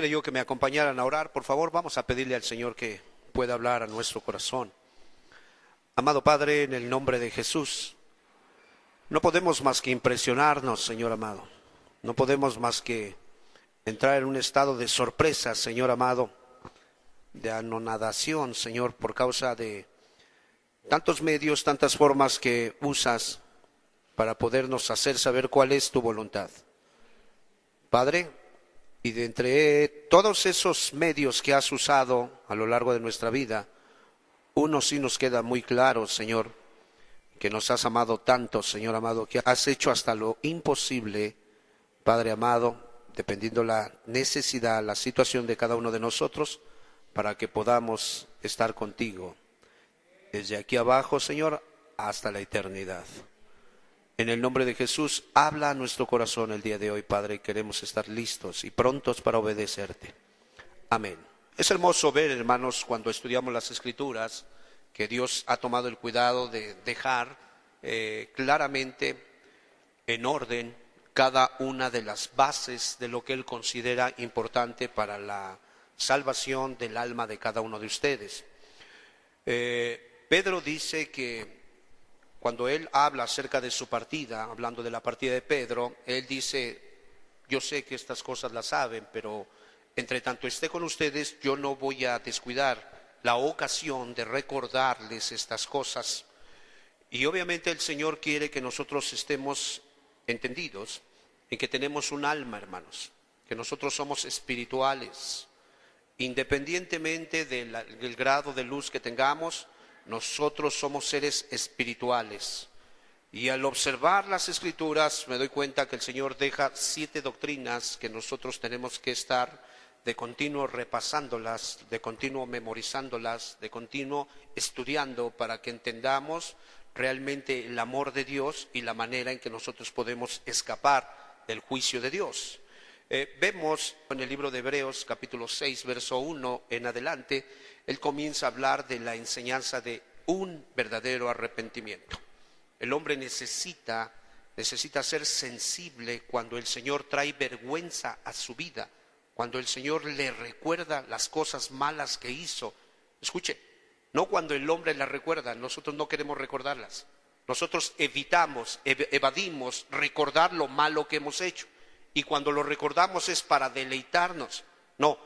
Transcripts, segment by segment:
Quisiera yo que me acompañaran a orar. Por favor, vamos a pedirle al Señor que pueda hablar a nuestro corazón. Amado Padre, en el nombre de Jesús, no podemos más que impresionarnos, Señor amado. No podemos más que entrar en un estado de sorpresa, Señor amado, de anonadación, Señor, por causa de tantos medios, tantas formas que usas para podernos hacer saber cuál es tu voluntad. Padre, y de entre todos esos medios que has usado a lo largo de nuestra vida, uno sí nos queda muy claro, Señor, que nos has amado tanto, Señor amado, que has hecho hasta lo imposible, Padre amado, dependiendo la necesidad, la situación de cada uno de nosotros, para que podamos estar contigo, desde aquí abajo, Señor, hasta la eternidad. En el nombre de Jesús, habla a nuestro corazón el día de hoy, Padre, queremos estar listos y prontos para obedecerte. Amén. Es hermoso ver, hermanos, cuando estudiamos las Escrituras, que Dios ha tomado el cuidado de dejar claramente en orden cada una de las bases de lo que Él considera importante para la salvación del alma de cada uno de ustedes. Pedro dice que cuando él habla acerca de su partida, hablando de la partida de Pedro, él dice: yo sé que estas cosas las saben, pero entre tanto esté con ustedes, yo no voy a descuidar la ocasión de recordarles estas cosas. Y obviamente el Señor quiere que nosotros estemos entendidos en que tenemos un alma, hermanos, que nosotros somos espirituales. Independientemente del grado de luz que tengamos, nosotros somos seres espirituales. Y al observar las Escrituras me doy cuenta que el Señor deja 7 doctrinas que nosotros tenemos que estar de continuo repasándolas, de continuo memorizándolas, de continuo estudiando para que entendamos realmente el amor de Dios y la manera en que nosotros podemos escapar del juicio de Dios. Vemos en el libro de Hebreos capítulo 6 verso 1 en adelante, él comienza a hablar de la enseñanza de un verdadero arrepentimiento. El hombre necesita ser sensible cuando el Señor trae vergüenza a su vida, cuando el Señor le recuerda las cosas malas que hizo. Escuche, no cuando el hombre las recuerda, nosotros no queremos recordarlas. Nosotros evadimos recordar lo malo que hemos hecho. Y cuando lo recordamos es para deleitarnos. No,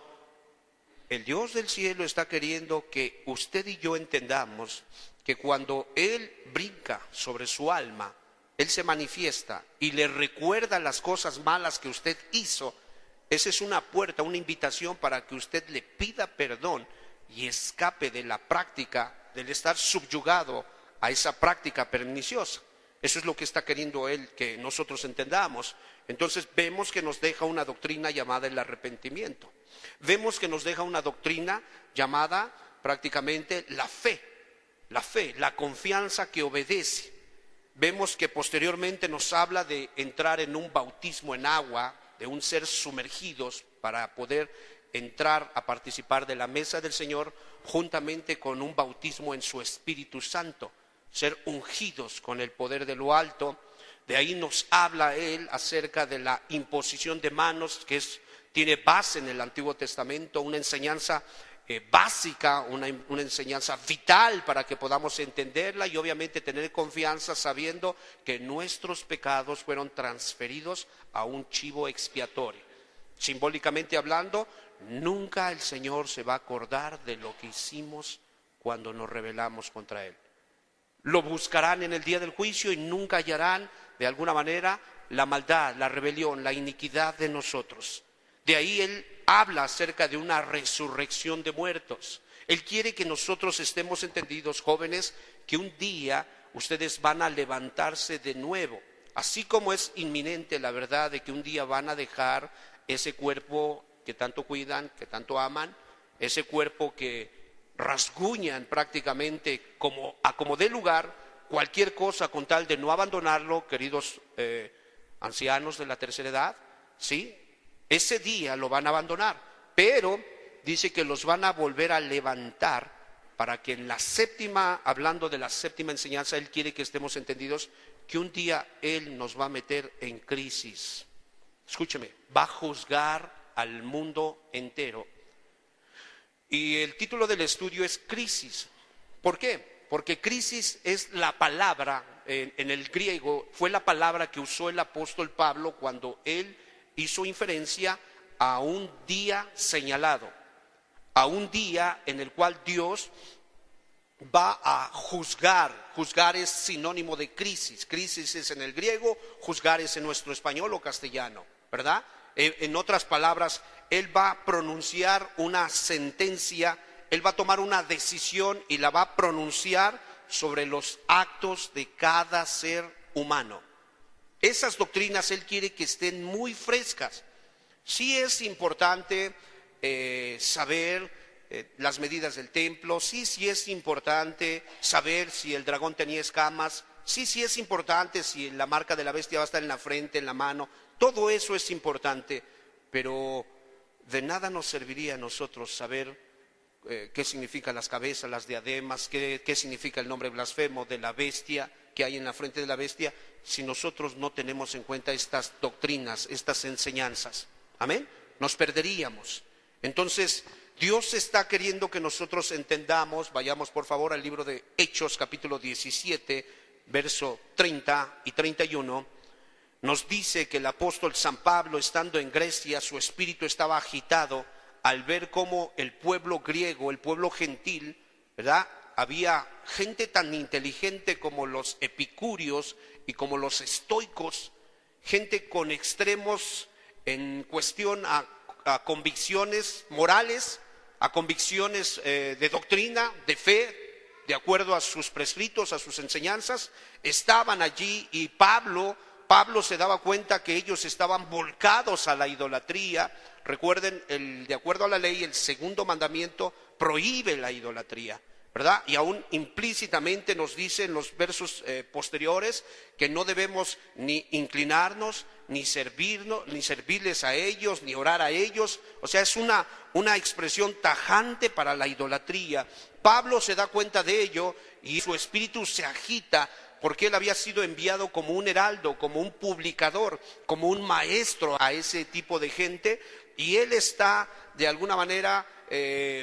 el Dios del cielo está queriendo que usted y yo entendamos que cuando Él brinca sobre su alma, Él se manifiesta y le recuerda las cosas malas que usted hizo. Esa es una puerta, una invitación para que usted le pida perdón y escape de la práctica, del estar subyugado a esa práctica perniciosa. Eso es lo que está queriendo Él que nosotros entendamos. Entonces vemos que nos deja una doctrina llamada el arrepentimiento. Vemos que nos deja una doctrina llamada prácticamente la fe, la confianza que obedece. Vemos que posteriormente nos habla de entrar en un bautismo en agua, de un ser sumergidos para poder entrar a participar de la mesa del Señor juntamente con un bautismo en su Espíritu Santo, ser ungidos con el poder de lo alto. De ahí nos habla él acerca de la imposición de manos, que tiene base en el Antiguo Testamento, una enseñanza básica, una enseñanza vital para que podamos entenderla y obviamente tener confianza sabiendo que nuestros pecados fueron transferidos a un chivo expiatorio. Simbólicamente hablando, nunca el Señor se va a acordar de lo que hicimos cuando nos rebelamos contra Él. Lo buscarán en el día del juicio y nunca hallarán de alguna manera la maldad, la rebelión, la iniquidad de nosotros. De ahí Él habla acerca de una resurrección de muertos. Él quiere que nosotros estemos entendidos, jóvenes, que un día ustedes van a levantarse de nuevo. Así como es inminente la verdad de que un día van a dejar ese cuerpo que tanto cuidan, que tanto aman, ese cuerpo que rasguñan prácticamente como dé lugar, cualquier cosa con tal de no abandonarlo, queridos ancianos de la tercera edad, ¿sí? Ese día lo van a abandonar, pero dice que los van a volver a levantar para que en la séptima, hablando de la séptima enseñanza, Él quiere que estemos entendidos que un día Él nos va a meter en crisis. Escúcheme, va a juzgar al mundo entero. Y el título del estudio es crisis. ¿Por qué? Porque crisis es la palabra, en el griego, fue la palabra que usó el apóstol Pablo cuando él hizo inferencia a un día señalado, a un día en el cual Dios va a juzgar. Juzgar es sinónimo de crisis. Crisis es en el griego, juzgar es en nuestro español o castellano, ¿verdad? En otras palabras, Él va a pronunciar una sentencia, Él va a tomar una decisión y la va a pronunciar sobre los actos de cada ser humano. Esas doctrinas Él quiere que estén muy frescas. Sí es importante saber las medidas del templo, sí es importante saber si el dragón tenía escamas, sí es importante si la marca de la bestia va a estar en la frente, en la mano, todo eso es importante, pero de nada nos serviría a nosotros saber qué significan las cabezas, las diademas, qué significa el nombre blasfemo de la bestia que hay en la frente de la bestia, si nosotros no tenemos en cuenta estas doctrinas, estas enseñanzas. Amén, nos perderíamos. Entonces Dios está queriendo que nosotros entendamos. Vayamos por favor al libro de Hechos capítulo 17, verso 30 y 31. Nos dice que el apóstol San Pablo, estando en Grecia, su espíritu estaba agitado al ver cómo el pueblo griego, el pueblo gentil, ¿verdad? Había gente tan inteligente como los epicúreos y como los estoicos, gente con extremos en cuestión a convicciones morales, a convicciones de doctrina, de fe, de acuerdo a sus prescritos, a sus enseñanzas, estaban allí y Pablo se daba cuenta que ellos estaban volcados a la idolatría. Recuerden, de acuerdo a la ley, el segundo mandamiento prohíbe la idolatría, ¿verdad? Y aún implícitamente nos dice en los versos posteriores que no debemos ni inclinarnos, ni servirles a ellos, ni orar a ellos. O sea, es una expresión tajante para la idolatría. Pablo se da cuenta de ello y su espíritu se agita porque él había sido enviado como un heraldo, como un publicador, como un maestro a ese tipo de gente, y él está de alguna manera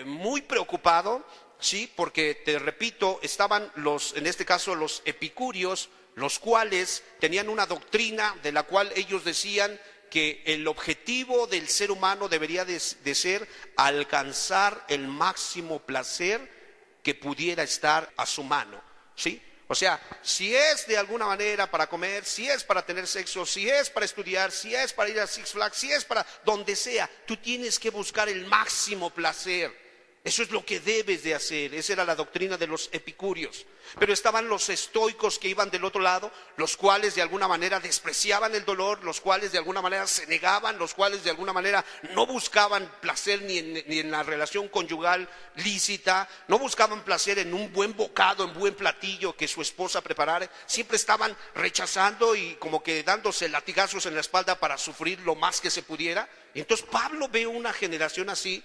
muy preocupado, sí, porque te repito, estaban en este caso los epicúreos, los cuales tenían una doctrina de la cual ellos decían que el objetivo del ser humano debería de ser alcanzar el máximo placer que pudiera estar a su mano, ¿sí? O sea, si es de alguna manera para comer, si es para tener sexo, si es para estudiar, si es para ir a Six Flags, si es para donde sea, tú tienes que buscar el máximo placer. Eso es lo que debes de hacer. Esa era la doctrina de los epicúreos. Pero estaban los estoicos que iban del otro lado, los cuales de alguna manera despreciaban el dolor, los cuales de alguna manera se negaban, los cuales de alguna manera no buscaban placer ni en la relación conyugal lícita, no buscaban placer en un buen bocado, en buen platillo que su esposa preparara. Siempre estaban rechazando y como que dándose latigazos en la espalda para sufrir lo más que se pudiera. Y entonces Pablo ve una generación así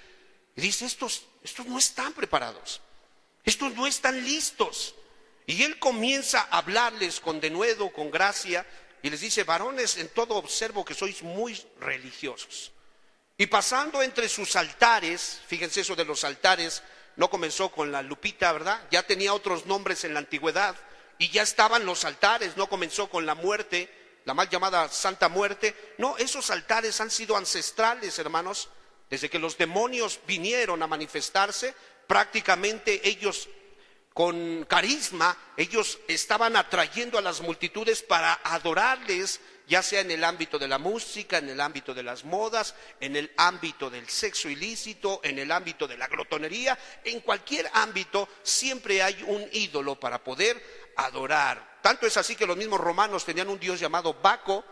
y dice, estos no están preparados, estos no están listos. Y él comienza a hablarles con denuedo, con gracia, y les dice, varones, en todo observo que sois muy religiosos. Y pasando entre sus altares, fíjense eso de los altares, no comenzó con la Lupita, ¿verdad? Ya tenía otros nombres en la antigüedad, y ya estaban los altares, no comenzó con la muerte, la mal llamada Santa Muerte. No, esos altares han sido ancestrales, hermanos. Desde que los demonios vinieron a manifestarse, prácticamente ellos con carisma, ellos estaban atrayendo a las multitudes para adorarles, ya sea en el ámbito de la música, en el ámbito de las modas, en el ámbito del sexo ilícito, en el ámbito de la glotonería. En cualquier ámbito siempre hay un ídolo para poder adorar. Tanto es así que los mismos romanos tenían un dios llamado Baco,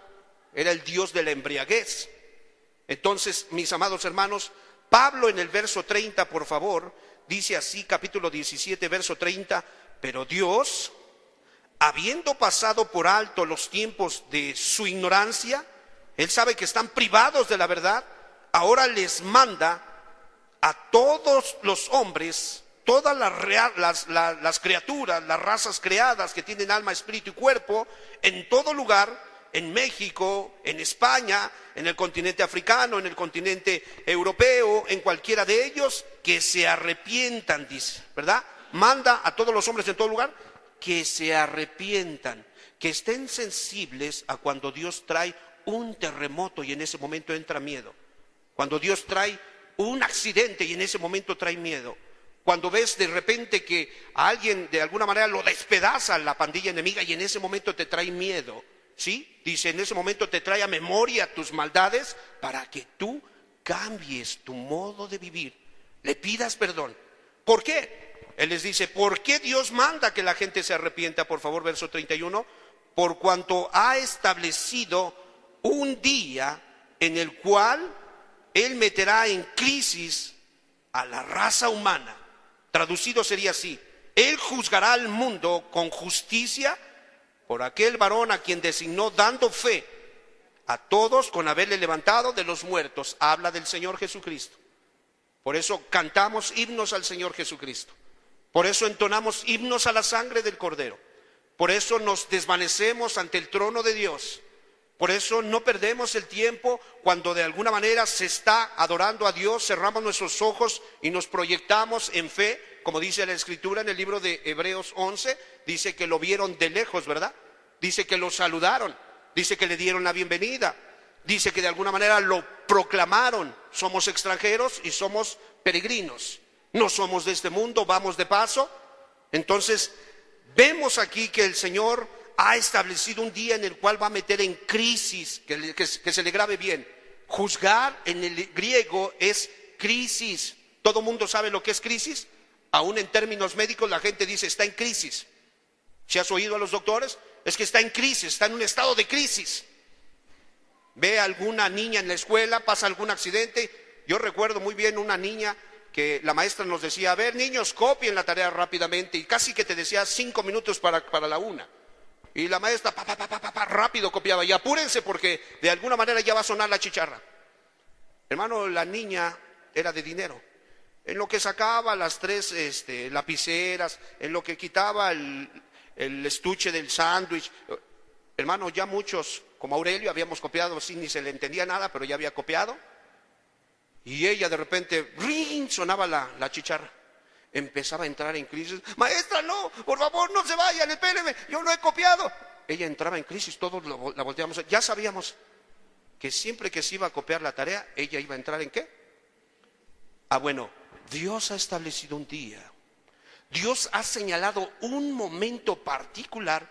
era el dios de la embriaguez. Entonces, mis amados hermanos, Pablo en el verso 30, por favor, dice así, capítulo 17, verso 30, pero Dios, habiendo pasado por alto los tiempos de su ignorancia, Él sabe que están privados de la verdad, ahora les manda a todos los hombres, todas las criaturas, las razas creadas que tienen alma, espíritu y cuerpo, en todo lugar, en México, en España, en el continente africano, en el continente europeo, en cualquiera de ellos, que se arrepientan, dice, ¿verdad? Manda a todos los hombres en todo lugar que se arrepientan, que estén sensibles a cuando Dios trae un terremoto y en ese momento entra miedo. Cuando Dios trae un accidente y en ese momento trae miedo. Cuando ves de repente que a alguien de alguna manera lo despedaza la pandilla enemiga y en ese momento te trae miedo, ¿sí? Dice, en ese momento te trae a memoria tus maldades para que tú cambies tu modo de vivir, le pidas perdón. ¿Por qué? Él les dice, ¿por qué Dios manda que la gente se arrepienta? Por favor, verso 31. Por cuanto ha establecido un día en el cual Él meterá en crisis a la raza humana. Traducido sería así: Él juzgará al mundo con justicia por aquel varón a quien designó, dando fe a todos con haberle levantado de los muertos. Habla del Señor Jesucristo. Por eso cantamos himnos al Señor Jesucristo. Por eso entonamos himnos a la sangre del Cordero. Por eso nos desvanecemos ante el trono de Dios. Por eso no perdemos el tiempo cuando de alguna manera se está adorando a Dios, cerramos nuestros ojos y nos proyectamos en fe, como dice la Escritura en el libro de Hebreos 11, dice que lo vieron de lejos, ¿verdad? Dice que lo saludaron, dice que le dieron la bienvenida, dice que de alguna manera lo proclamaron. Somos extranjeros y somos peregrinos, no somos de este mundo, vamos de paso. Entonces vemos aquí que el Señor ha establecido un día en el cual va a meter en crisis, que se le grabe bien. Juzgar en el griego es crisis. ¿Todo mundo sabe lo que es crisis? Aún en términos médicos la gente dice está en crisis. ¿Si has oído a los doctores? Es que está en crisis, está en un estado de crisis. Ve a alguna niña en la escuela, pasa algún accidente. Yo recuerdo muy bien una niña que la maestra nos decía, a ver niños, copien la tarea rápidamente, y casi que te decía 5 minutos para la una. Y la maestra rápido copiaba, y apúrense porque de alguna manera ya va a sonar la chicharra. Hermano, la niña era de dinero. En lo que sacaba las 3 lapiceras, en lo que quitaba el estuche del sándwich. Hermano, ya muchos, como Aurelio, habíamos copiado sin ni se le entendía nada, pero ya había copiado. Y ella de repente, ¡ring!, sonaba la chicharra. Empezaba a entrar en crisis. Maestra, no, por favor, no se vayan, espéreme, yo no he copiado. Ella entraba en crisis, todos la volteamos. Ya sabíamos que siempre que se iba a copiar la tarea, ella iba a entrar ¿en qué? Bueno, Dios ha establecido un día. Dios ha señalado un momento particular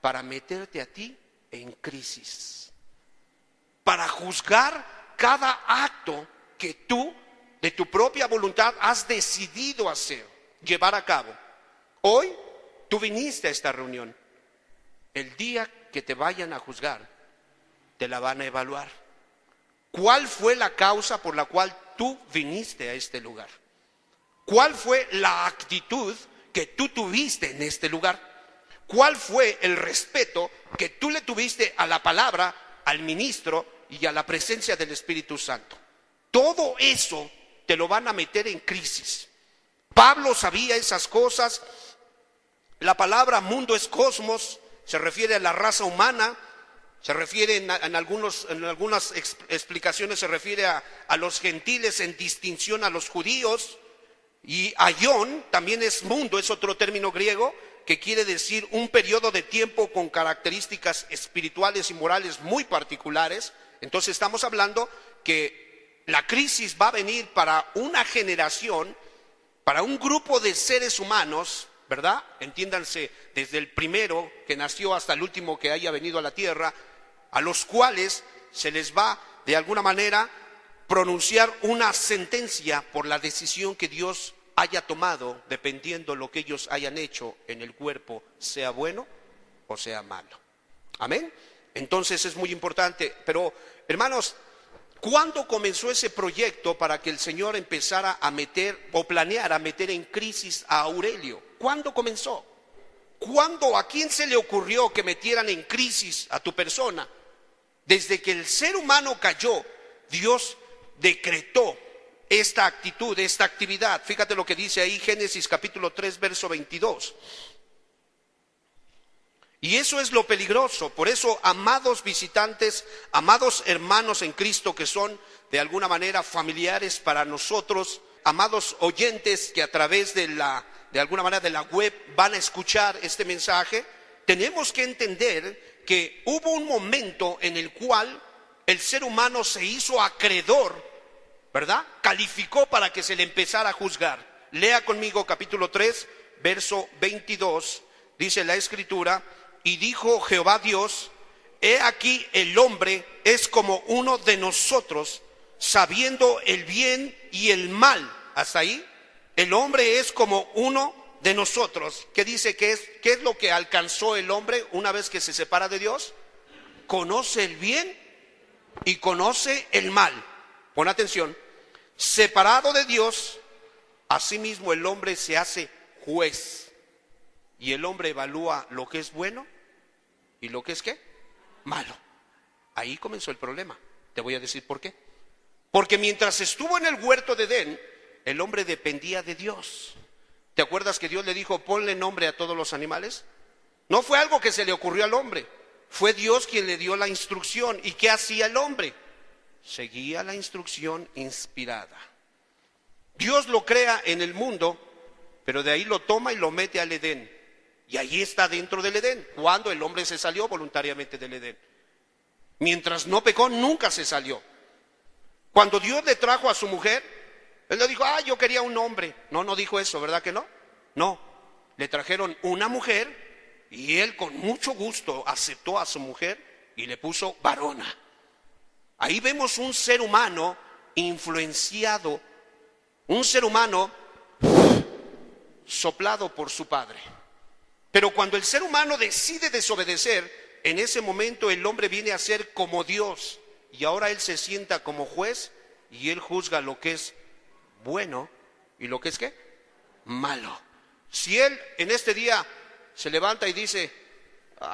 para meterte a ti en crisis. Para juzgar cada acto que tú de tu propia voluntad has decidido hacer, llevar a cabo. Hoy tú viniste a esta reunión. El día que te vayan a juzgar, te la van a evaluar. ¿Cuál fue la causa por la cual tú viniste a este lugar? ¿Cuál fue la actitud que tú tuviste en este lugar? ¿Cuál fue el respeto que tú le tuviste a la palabra, al ministro y a la presencia del Espíritu Santo? Todo eso te lo van a meter en crisis. Pablo sabía esas cosas. La palabra mundo es cosmos, se refiere a la raza humana, se refiere en algunas explicaciones se refiere a los gentiles en distinción a los judíos. Y aion también es mundo, es otro término griego que quiere decir un periodo de tiempo con características espirituales y morales muy particulares. Entonces estamos hablando que la crisis va a venir para una generación, para un grupo de seres humanos, ¿verdad? Entiéndanse, desde el primero que nació hasta el último que haya venido a la tierra, a los cuales se les va de alguna manera pronunciar una sentencia por la decisión que Dios haya tomado, dependiendo lo que ellos hayan hecho en el cuerpo, sea bueno o sea malo. Amén. Entonces es muy importante. Pero hermanos, ¿cuándo comenzó ese proyecto para que el Señor empezara a meter o planeara meter en crisis a Aurelio? ¿Cuándo comenzó? ¿Cuándo, a quién se le ocurrió que metieran en crisis a tu persona? Desde que el ser humano cayó, Dios decretó esta actitud, esta actividad. Fíjate lo que dice ahí Génesis capítulo 3, verso 22. Y eso es lo peligroso. Por eso, amados visitantes, amados hermanos en Cristo que son de alguna manera familiares para nosotros, amados oyentes que a través de alguna manera de la web van a escuchar este mensaje, tenemos que entender que hubo un momento en el cual el ser humano se hizo acreedor, ¿verdad? Calificó para que se le empezara a juzgar. Lea conmigo capítulo 3, verso 22, dice la Escritura: y dijo Jehová Dios, he aquí el hombre es como uno de nosotros, sabiendo el bien y el mal. Hasta ahí, el hombre es como uno de nosotros. ¿Qué dice que es? ¿Qué es lo que alcanzó el hombre una vez que se separa de Dios? Conoce el bien y conoce el mal. Pon atención. Separado de Dios, asimismo el hombre se hace juez. Y el hombre evalúa lo que es bueno y lo que es ¿qué? Malo. Ahí comenzó el problema. Te voy a decir por qué. Porque mientras estuvo en el huerto de Edén, el hombre dependía de Dios. ¿Te acuerdas que Dios le dijo, ponle nombre a todos los animales? No fue algo que se le ocurrió al hombre. Fue Dios quien le dio la instrucción. ¿Y qué hacía el hombre? Seguía la instrucción inspirada. Dios lo crea en el mundo, pero de ahí lo toma y lo mete al Edén. Y ahí está dentro del Edén, cuando el hombre se salió voluntariamente del Edén. Mientras no pecó, nunca se salió. Cuando Dios le trajo a su mujer, él le dijo, yo quería un hombre. No dijo eso, ¿verdad que no? No, le trajeron una mujer y él con mucho gusto aceptó a su mujer y le puso varona. Ahí vemos un ser humano influenciado, un ser humano soplado por su padre. Pero cuando el ser humano decide desobedecer, en ese momento el hombre viene a ser como Dios. Y ahora él se sienta como juez y él juzga lo que es bueno y lo que es ¿qué? Malo. Si él en este día se levanta y dice,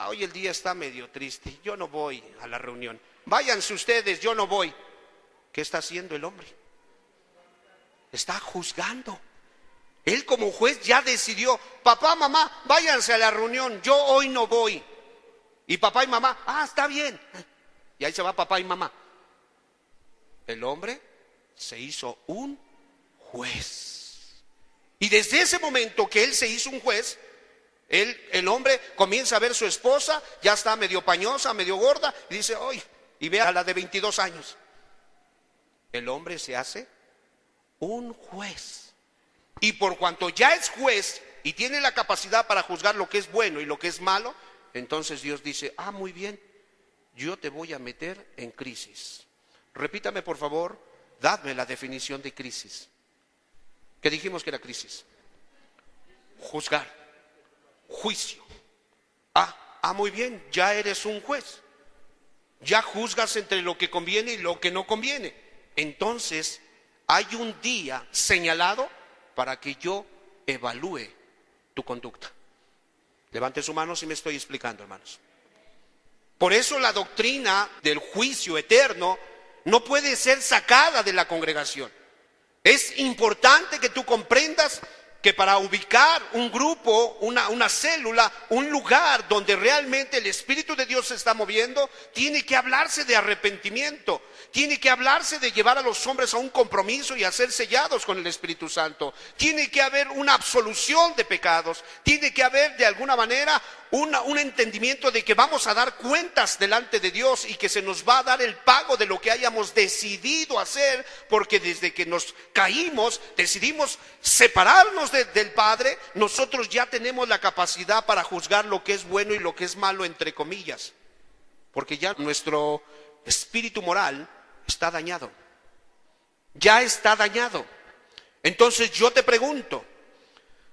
hoy el día está medio triste, yo no voy a la reunión, váyanse ustedes, yo no voy. ¿Qué está haciendo el hombre? Está juzgando. Él como juez ya decidió, papá, mamá, váyanse a la reunión, yo hoy no voy. Y papá y mamá, está bien. Y ahí se va papá y mamá. El hombre se hizo un juez. Y desde ese momento que él se hizo un juez, el hombre comienza a ver a su esposa, ya está medio pañosa, medio gorda, y dice, y ve a la de 22 años. El hombre se hace un juez. Y por cuanto ya es juez y tiene la capacidad para juzgar lo que es bueno y lo que es malo, entonces Dios dice, muy bien, yo te voy a meter en crisis. Repítame por favor, dadme la definición de crisis. ¿Qué dijimos que era crisis? Juzgar, juicio. Muy bien, ya eres un juez. Ya juzgas entre lo que conviene y lo que no conviene. Entonces, hay un día señalado para que yo evalúe tu conducta. Levante su mano si me estoy explicando, hermanos. Por eso la doctrina del juicio eterno no puede ser sacada de la congregación. Es importante que tú comprendas que para ubicar un grupo, una célula, un lugar donde realmente el Espíritu de Dios se está moviendo, tiene que hablarse de arrepentimiento, tiene que hablarse de llevar a los hombres a un compromiso y a ser sellados con el Espíritu Santo. Tiene que haber una absolución de pecados, tiene que haber de alguna manera un entendimiento de que vamos a dar cuentas delante de Dios y que se nos va a dar el pago de lo que hayamos decidido hacer, porque desde que nos caímos, decidimos separarnos del Padre, nosotros ya tenemos la capacidad para juzgar lo que es bueno y lo que es malo, entre comillas, porque ya nuestro espíritu moral está dañado, ya está dañado. Entonces yo te pregunto,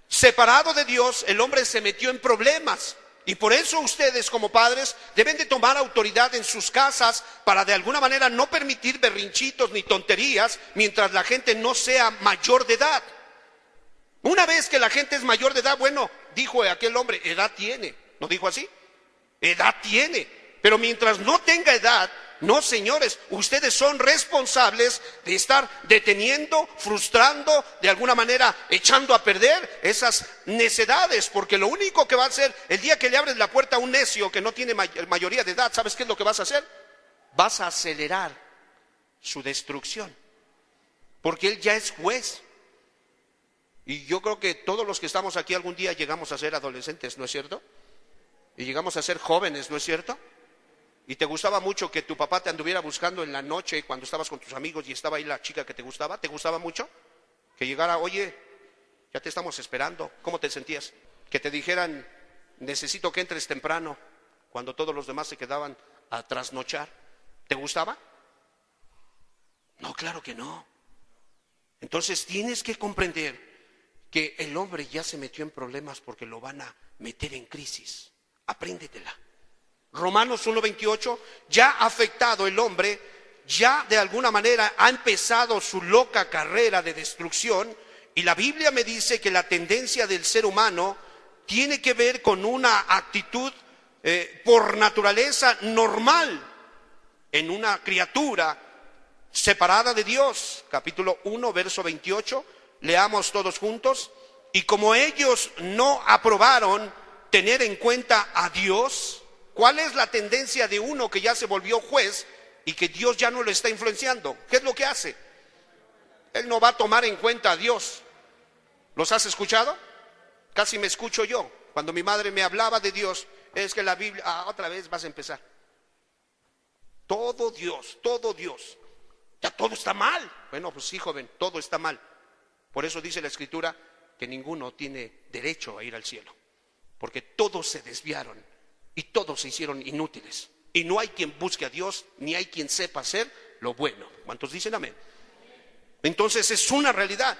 separado de Dios, el hombre se metió en problemas. Y por eso ustedes como padres deben de tomar autoridad en sus casas para de alguna manera no permitir berrinchitos ni tonterías mientras la gente no sea mayor de edad. Una vez que la gente es mayor de edad, dijo aquel hombre, edad tiene. ¿No dijo así? Edad tiene. Pero mientras no tenga edad, No, señores, ustedes son responsables de estar deteniendo, frustrando, de alguna manera echando a perder esas necedades, porque lo único que va a hacer el día que le abres la puerta a un necio que no tiene mayoría de edad, ¿sabes qué es lo que vas a hacer? Vas a acelerar su destrucción, porque él ya es juez. Y yo creo que todos los que estamos aquí algún día llegamos a ser adolescentes, ¿no es cierto? Y llegamos a ser jóvenes, ¿no es cierto? Y te gustaba mucho que tu papá te anduviera buscando en la noche cuando estabas con tus amigos y estaba ahí la chica que te gustaba mucho, que llegara, oye, ya te estamos esperando. ¿Cómo te sentías? Que te dijeran, necesito que entres temprano, cuando todos los demás se quedaban a trasnochar. ¿Te gustaba? No, claro que no. Entonces tienes que comprender que el hombre ya se metió en problemas porque lo van a meter en crisis. Apréndetela. Romanos 1:28, ya afectado el hombre, ya de alguna manera ha empezado su loca carrera de destrucción, y la Biblia me dice que la tendencia del ser humano tiene que ver con una actitud por naturaleza normal en una criatura separada de Dios. Capítulo 1, verso 28, leamos todos juntos. Y como ellos no aprobaron tener en cuenta a Dios, ¿cuál es la tendencia de uno que ya se volvió juez y que Dios ya no lo está influenciando? ¿Qué es lo que hace? Él no va a tomar en cuenta a Dios. ¿Los has escuchado? Casi me escucho yo. Cuando mi madre me hablaba de Dios, es que la Biblia, otra vez vas a empezar. Todo Dios, ya todo está mal. Bueno, pues sí, joven, todo está mal. Por eso dice la Escritura que ninguno tiene derecho a ir al cielo, porque todos se desviaron y todos se hicieron inútiles, y no hay quien busque a Dios, ni hay quien sepa hacer lo bueno. ¿Cuántos dicen amén? Entonces es una realidad.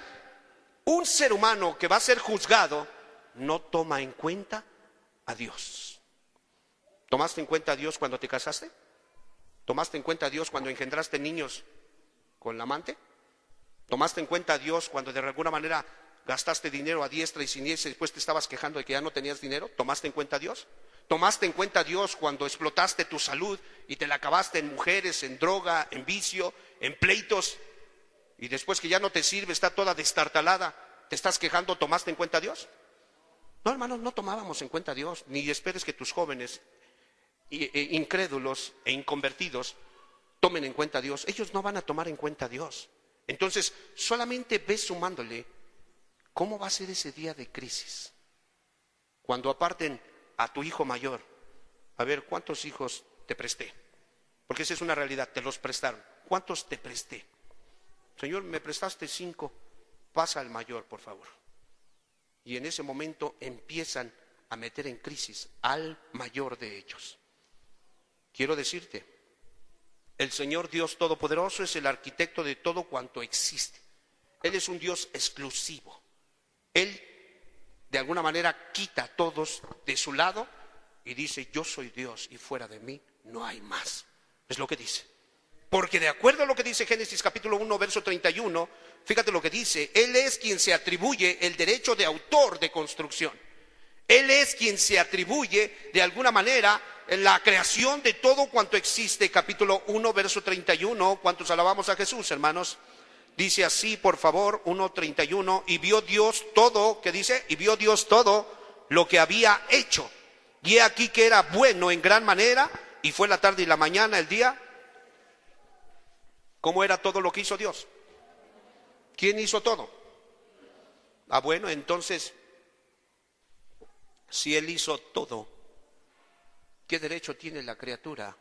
Un ser humano que va a ser juzgado no toma en cuenta a Dios. ¿Tomaste en cuenta a Dios cuando te casaste? ¿Tomaste en cuenta a Dios cuando engendraste niños con la amante? ¿Tomaste en cuenta a Dios cuando de alguna manera gastaste dinero a diestra y siniestra y después te estabas quejando de que ya no tenías dinero? ¿Tomaste en cuenta a Dios? ¿Tomaste en cuenta a Dios cuando explotaste tu salud y te la acabaste en mujeres, en droga, en vicio, en pleitos, y después que ya no te sirve, está toda destartalada, te estás quejando? ¿Tomaste en cuenta a Dios? No, hermanos, no tomábamos en cuenta a Dios. Ni esperes que tus jóvenes incrédulos e inconvertidos tomen en cuenta a Dios. Ellos no van a tomar en cuenta a Dios. Entonces solamente ves sumándole cómo va a ser ese día de crisis cuando aparten a tu hijo mayor. A ver, ¿cuántos hijos te presté? Porque esa es una realidad, te los prestaron. ¿Cuántos te presté? Señor, me prestaste 5, pasa al mayor, por favor. Y en ese momento empiezan a meter en crisis al mayor de ellos. Quiero decirte, el Señor Dios Todopoderoso es el arquitecto de todo cuanto existe. Él es un Dios exclusivo. Él de alguna manera quita a todos de su lado y dice, yo soy Dios y fuera de mí no hay más. Es lo que dice. Porque de acuerdo a lo que dice Génesis capítulo 1, verso 31, fíjate lo que dice, Él es quien se atribuye el derecho de autor de construcción. Él es quien se atribuye de alguna manera la creación de todo cuanto existe. Capítulo 1, verso 31, ¿cuántos alabamos a Jesús, hermanos? Dice así, por favor, 1:31, y vio Dios todo, ¿qué dice? Y vio Dios todo lo que había hecho. Y he aquí que era bueno en gran manera, y fue la tarde y la mañana, el día. ¿Cómo era todo lo que hizo Dios? ¿Quién hizo todo? Ah, bueno, entonces, si Él hizo todo, ¿qué derecho tiene la criatura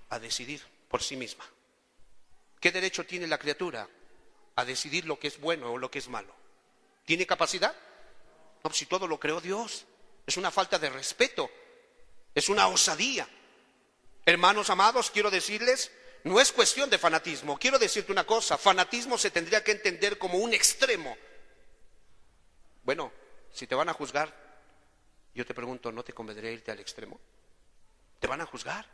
a decidir por sí misma? ¿Qué derecho tiene la criatura a decidir lo que es bueno o lo que es malo? ¿Tiene capacidad? No, si todo lo creó Dios. Es una falta de respeto, es una osadía. Hermanos amados, quiero decirles, no es cuestión de fanatismo. Quiero decirte una cosa, fanatismo se tendría que entender como un extremo. Bueno, si te van a juzgar, yo te pregunto, ¿no te convendría irte al extremo? ¿Te van a juzgar?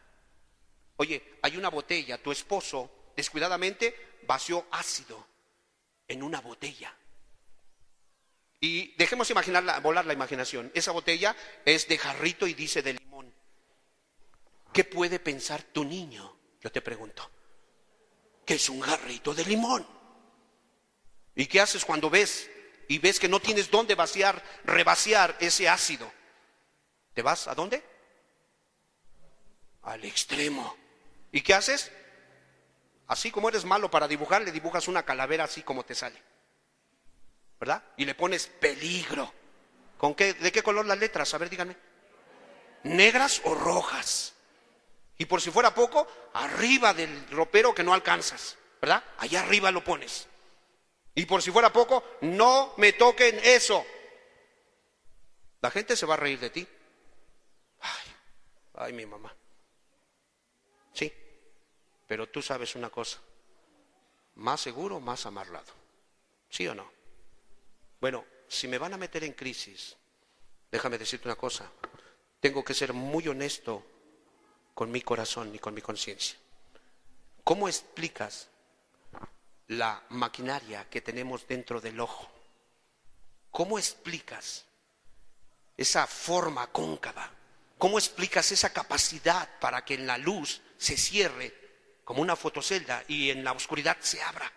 Oye, hay una botella, tu esposo descuidadamente vació ácido en una botella. Y dejemos volar la imaginación. Esa botella es de jarrito y dice de limón. ¿Qué puede pensar tu niño Yo te pregunto, ¿qué es un jarrito de limón? ¿Y qué haces cuando ves que no tienes dónde revaciar ese ácido? ¿Te vas a dónde? Al extremo. ¿Y qué haces? Así como eres malo para dibujar, le dibujas una calavera así como te sale, ¿verdad? Y le pones peligro. ¿De qué color las letras? A ver, díganme. ¿Negras o rojas? Y por si fuera poco, arriba del ropero que no alcanzas, ¿verdad? Allá arriba lo pones. Y por si fuera poco, no me toquen eso. La gente se va a reír de ti. Ay, mi mamá. Sí, pero tú sabes una cosa. Más seguro, más amarrado. ¿Sí o no? Bueno, si me van a meter en crisis, déjame decirte una cosa. Tengo que ser muy honesto con mi corazón y con mi conciencia. ¿Cómo explicas la maquinaria que tenemos dentro del ojo? ¿Cómo explicas esa forma cóncava? ¿Cómo explicas esa capacidad para que en la luz se cierre como una fotocelda y en la oscuridad se abra?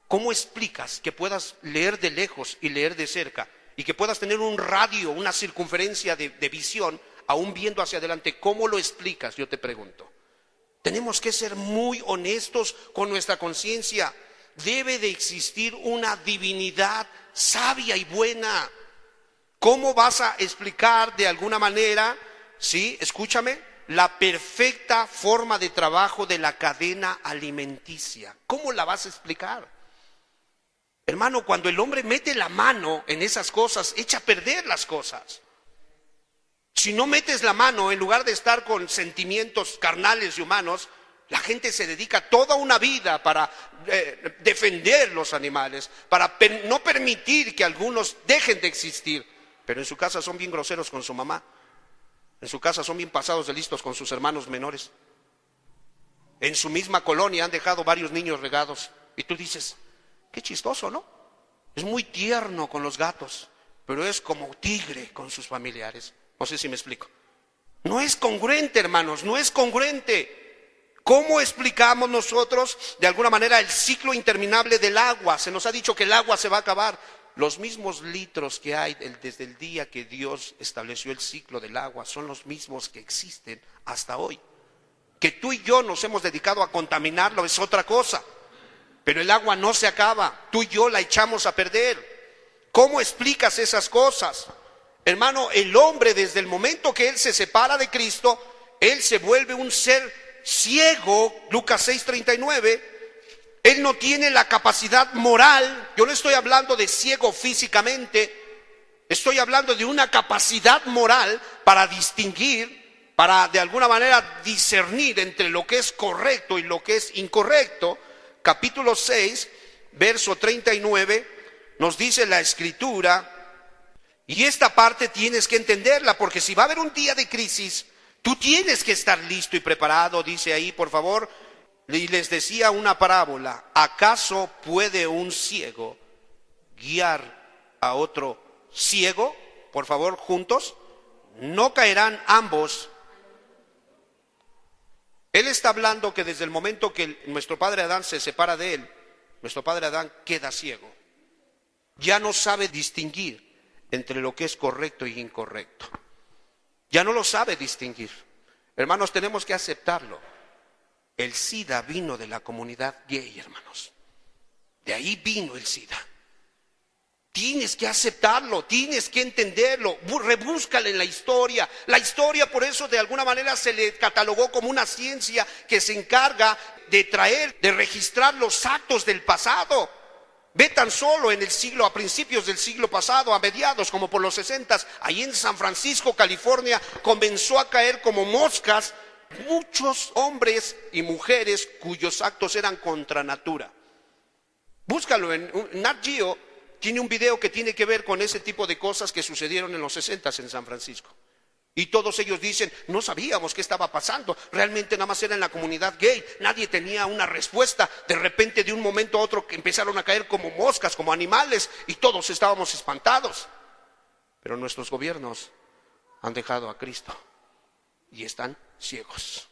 ¿Cómo explicas que puedas leer de lejos y leer de cerca y que puedas tener un radio, una circunferencia de visión aún viendo hacia adelante? ¿Cómo lo explicas? Yo te pregunto. Tenemos que ser muy honestos con nuestra conciencia. Debe de existir una divinidad sabia y buena. ¿Cómo vas a explicar de alguna manera, sí, escúchame, la perfecta forma de trabajo de la cadena alimenticia? ¿Cómo la vas a explicar? Hermano, cuando el hombre mete la mano en esas cosas, echa a perder las cosas. Si no metes la mano, en lugar de estar con sentimientos carnales y humanos, la gente se dedica toda una vida para defender los animales, para no permitir que algunos dejen de existir. Pero en su casa son bien groseros con su mamá. En su casa son bien pasados de listos con sus hermanos menores. En su misma colonia han dejado varios niños regados. Y tú dices, qué chistoso, ¿no? Es muy tierno con los gatos, pero es como tigre con sus familiares. No sé si me explico. No es congruente, hermanos, no es congruente. ¿Cómo explicamos nosotros de alguna manera el ciclo interminable del agua? Se nos ha dicho que el agua se va a acabar. Los mismos litros que hay desde el día que Dios estableció el ciclo del agua son los mismos que existen hasta hoy. Que tú y yo nos hemos dedicado a contaminarlo es otra cosa. Pero el agua no se acaba, tú y yo la echamos a perder. ¿Cómo explicas esas cosas? Hermano, el hombre desde el momento que él se separa de Cristo, él se vuelve un ser ciego, Lucas 6:39. Él no tiene la capacidad moral. Yo no estoy hablando de ciego físicamente, estoy hablando de una capacidad moral para distinguir, para de alguna manera discernir entre lo que es correcto y lo que es incorrecto. Capítulo 6, verso 39, nos dice la Escritura, y esta parte tienes que entenderla, porque si va a haber un día de crisis, tú tienes que estar listo y preparado. Dice ahí, por favor, y les decía una parábola: ¿acaso puede un ciego guiar a otro ciego? Por favor, juntos. ¿No caerán ambos? Él está hablando que desde el momento que nuestro padre Adán se separa de él, nuestro padre Adán queda ciego. Ya no sabe distinguir entre lo que es correcto y incorrecto. Ya no lo sabe distinguir. Hermanos, tenemos que aceptarlo. El SIDA vino de la comunidad gay, hermanos. De ahí vino el SIDA. Tienes que aceptarlo, tienes que entenderlo, rebúscale en la historia. La historia, por eso de alguna manera se le catalogó como una ciencia que se encarga de traer, de registrar los actos del pasado. Ve tan solo en el siglo, a principios del siglo pasado, a mediados, como por los 60, ahí en San Francisco, California, comenzó a caer como moscas muchos hombres y mujeres cuyos actos eran contra natura. Búscalo en Nat Geo. Tiene un video que tiene que ver con ese tipo de cosas que sucedieron en los 60 en San Francisco. Y todos ellos dicen, no sabíamos qué estaba pasando, realmente nada más era en la comunidad gay, nadie tenía una respuesta. De repente, de un momento a otro, que empezaron a caer como moscas, como animales, y todos estábamos espantados. Pero nuestros gobiernos han dejado a Cristo y están ciegos.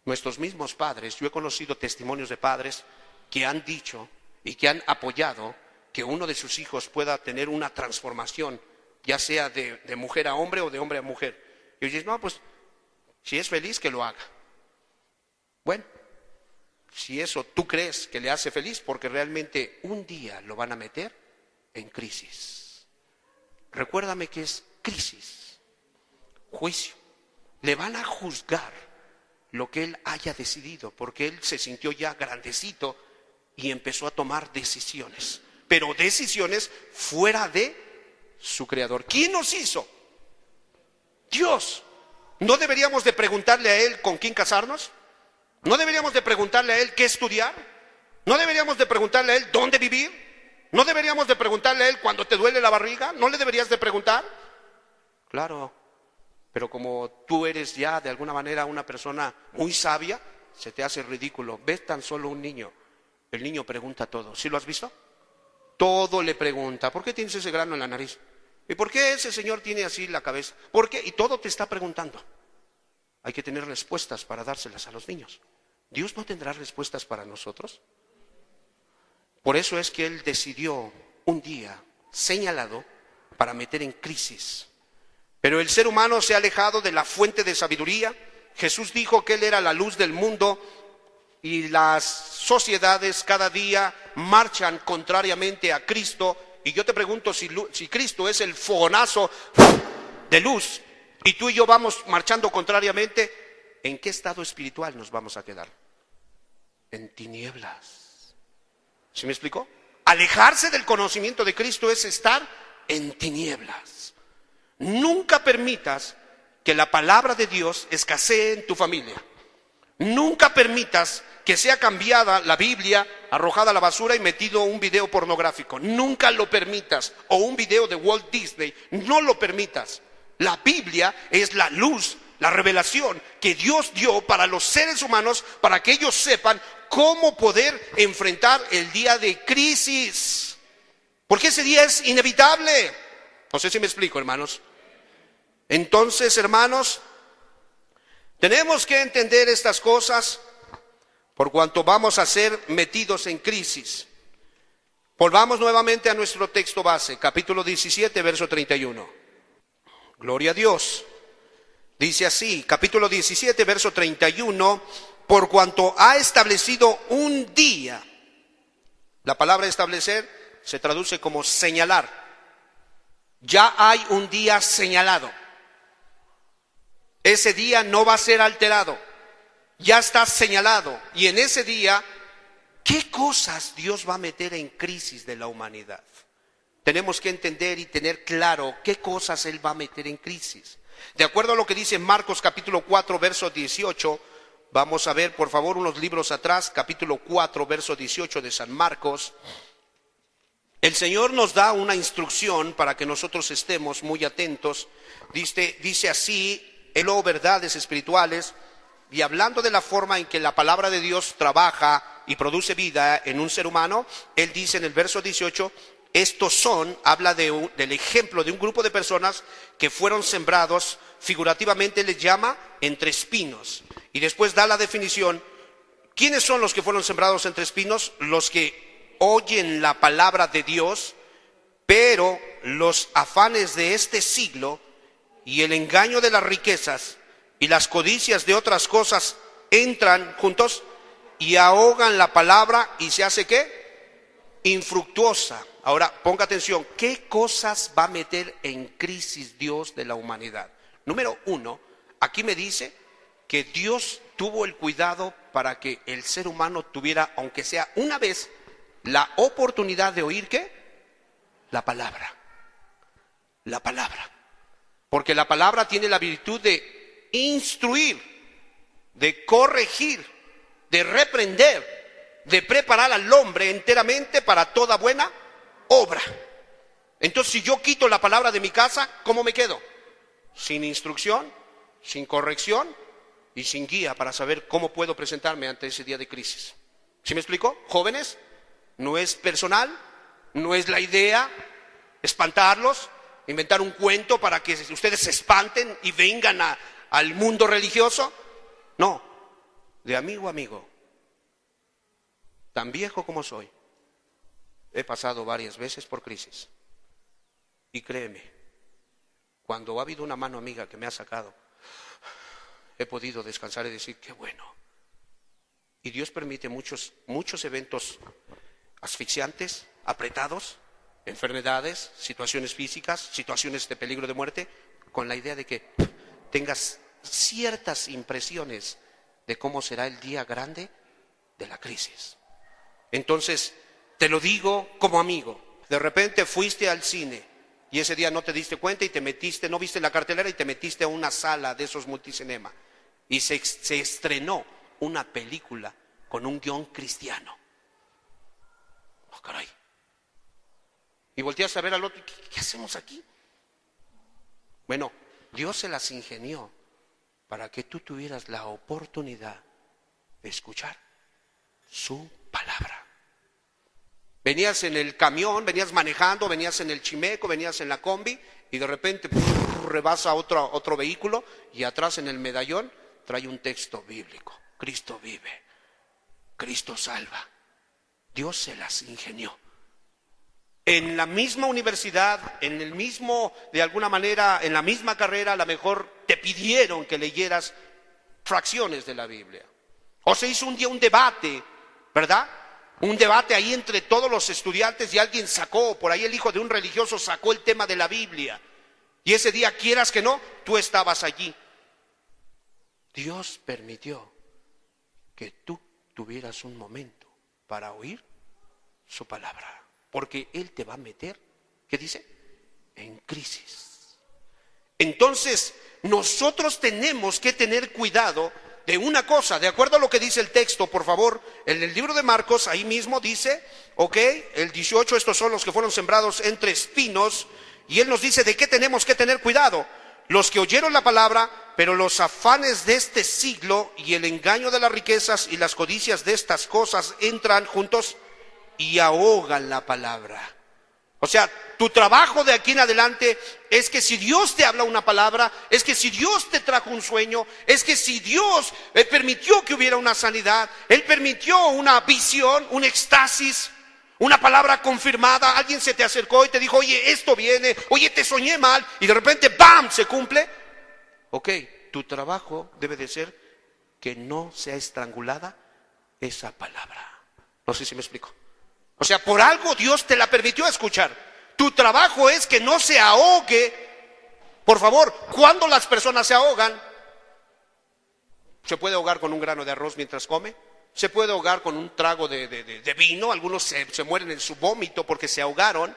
Nuestros mismos padres, yo he conocido testimonios de padres que han dicho y que han apoyado que uno de sus hijos pueda tener una transformación, ya sea de mujer a hombre o de hombre a mujer. Y ellos dicen, no, pues si es feliz que lo haga. Bueno, si eso tú crees que le hace feliz, porque realmente un día lo van a meter en crisis. Recuérdame que es crisis, juicio. Le van a juzgar lo que él haya decidido, porque él se sintió ya grandecito y empezó a tomar decisiones, pero decisiones fuera de su creador. ¿Quién nos hizo? Dios. ¿No deberíamos de preguntarle a él con quién casarnos? ¿No deberíamos de preguntarle a él qué estudiar? ¿No deberíamos de preguntarle a él dónde vivir? ¿No deberíamos de preguntarle a él cuando te duele la barriga? ¿No le deberías de preguntar? Claro, pero como tú eres ya de alguna manera una persona muy sabia, se te hace ridículo. Ves tan solo un niño, el niño pregunta todo. ¿Sí lo has visto? Todo le pregunta. ¿Por qué tienes ese grano en la nariz? ¿Y por qué ese señor tiene así la cabeza? ¿Por qué? Y todo te está preguntando. Hay que tener respuestas para dárselas a los niños. ¿Dios no tendrá respuestas para nosotros? Por eso es que Él decidió un día señalado para meter en crisis. Pero el ser humano se ha alejado de la fuente de sabiduría. Jesús dijo que Él era la luz del mundo y las sociedades cada día marchan contrariamente a Cristo. Y yo te pregunto, si Cristo es el fogonazo de luz y tú y yo vamos marchando contrariamente, ¿en qué estado espiritual nos vamos a quedar? En tinieblas. ¿Sí me explicó? Alejarse del conocimiento de Cristo es estar en tinieblas. Nunca permitas que la palabra de Dios escasee en tu familia. Nunca permitas que sea cambiada la Biblia, arrojada a la basura y metido un video pornográfico. Nunca lo permitas. O un video de Walt Disney. No lo permitas. La Biblia es la luz, la revelación que Dios dio para los seres humanos, para que ellos sepan cómo poder enfrentar el día de crisis. Porque ese día es inevitable. No sé si me explico, hermanos. Entonces, hermanos, tenemos que entender estas cosas por cuanto vamos a ser metidos en crisis. Volvamos nuevamente a nuestro texto base, capítulo 17, verso 31. Gloria a Dios. Dice así, capítulo 17, verso 31, por cuanto ha establecido un día. La palabra establecer se traduce como señalar. Ya hay un día señalado. Ese día no va a ser alterado. Ya está señalado. Y en ese día, ¿qué cosas Dios va a meter en crisis de la humanidad? Tenemos que entender y tener claro qué cosas Él va a meter en crisis. De acuerdo a lo que dice Marcos capítulo 4, verso 18, vamos a ver por favor unos libros atrás, capítulo 4, verso 18 de San Marcos. El Señor nos da una instrucción para que nosotros estemos muy atentos. Dice así, verdades espirituales, y hablando de la forma en que la palabra de Dios trabaja y produce vida en un ser humano, Él dice en el verso 18, estos son, habla del ejemplo de un grupo de personas que fueron sembrados, figurativamente les llama entre espinos. Y después da la definición, ¿quiénes son los que fueron sembrados entre espinos? Los que oyen la palabra de Dios, pero los afanes de este siglo y el engaño de las riquezas y las codicias de otras cosas entran juntos y ahogan la palabra y se hace ¿qué? Infructuosa. Ahora, ponga atención, ¿qué cosas va a meter en crisis Dios de la humanidad? Número uno, aquí me dice que Dios tuvo el cuidado para que el ser humano tuviera, aunque sea una vez, la oportunidad de oír ¿qué? La palabra. La palabra. Porque la palabra tiene la virtud de instruir, de corregir, de reprender, de preparar al hombre enteramente para toda buena obra. Entonces, si yo quito la palabra de mi casa, ¿cómo me quedo? Sin instrucción, sin corrección y sin guía para saber cómo puedo presentarme ante ese día de crisis. ¿Sí me explico? Jóvenes, no es personal, no es la idea espantarlos, inventar un cuento para que ustedes se espanten y vengan al mundo religioso. No, de amigo a amigo, tan viejo como soy, he pasado varias veces por crisis. Y créeme, cuando ha habido una mano amiga que me ha sacado, he podido descansar y decir, qué bueno. Y Dios permite muchos eventos asfixiantes, apretados, enfermedades, situaciones físicas, situaciones de peligro de muerte, con la idea de que tengas ciertas impresiones de cómo será el día grande de la crisis. Entonces, te lo digo como amigo, de repente fuiste al cine y ese día no te diste cuenta y te metiste, no viste la cartelera y te metiste a una sala de esos multicinema y se estrenó una película con un guión cristiano. Oh, caray. Y volteas a ver al otro, ¿qué hacemos aquí? Bueno, Dios se las ingenió para que tú tuvieras la oportunidad de escuchar su palabra. Venías en el camión, venías manejando, venías en el chimeco, venías en la combi y de repente rebasa otro vehículo y atrás en el medallón trae un texto bíblico. Cristo vive, Cristo salva. Dios se las ingenió. En la misma universidad, en el mismo, de alguna manera, en la misma carrera, a lo mejor te pidieron que leyeras fracciones de la Biblia. O se hizo un día un debate, ¿verdad? Un debate ahí entre todos los estudiantes y alguien sacó, por ahí el hijo de un religioso sacó el tema de la Biblia. Y ese día, quieras que no, tú estabas allí. Dios permitió que tú tuvieras un momento para oír su palabra. Porque Él te va a meter, ¿qué dice? En crisis. Entonces, nosotros tenemos que tener cuidado de una cosa, de acuerdo a lo que dice el texto, por favor, en el libro de Marcos, ahí mismo dice, ok, el 18, estos son los que fueron sembrados entre espinos, y Él nos dice de qué tenemos que tener cuidado. Los que oyeron la palabra, pero los afanes de este siglo y el engaño de las riquezas y las codicias de estas cosas entran juntos y ahogan la palabra. O sea, tu trabajo de aquí en adelante es que si Dios te habla una palabra, es que si Dios te trajo un sueño, es que si Dios permitió que hubiera una sanidad, Él permitió una visión, un éxtasis, una palabra confirmada, alguien se te acercó y te dijo, oye, esto viene, oye, te soñé mal, y de repente, ¡bam!, se cumple. Ok, tu trabajo debe de ser que no sea estrangulada esa palabra. No sé si me explico. O sea, por algo Dios te la permitió escuchar. Tu trabajo es que no se ahogue. Por favor, cuando las personas se ahogan, se puede ahogar con un grano de arroz mientras come, se puede ahogar con un trago de vino, algunos se mueren en su vómito porque se ahogaron,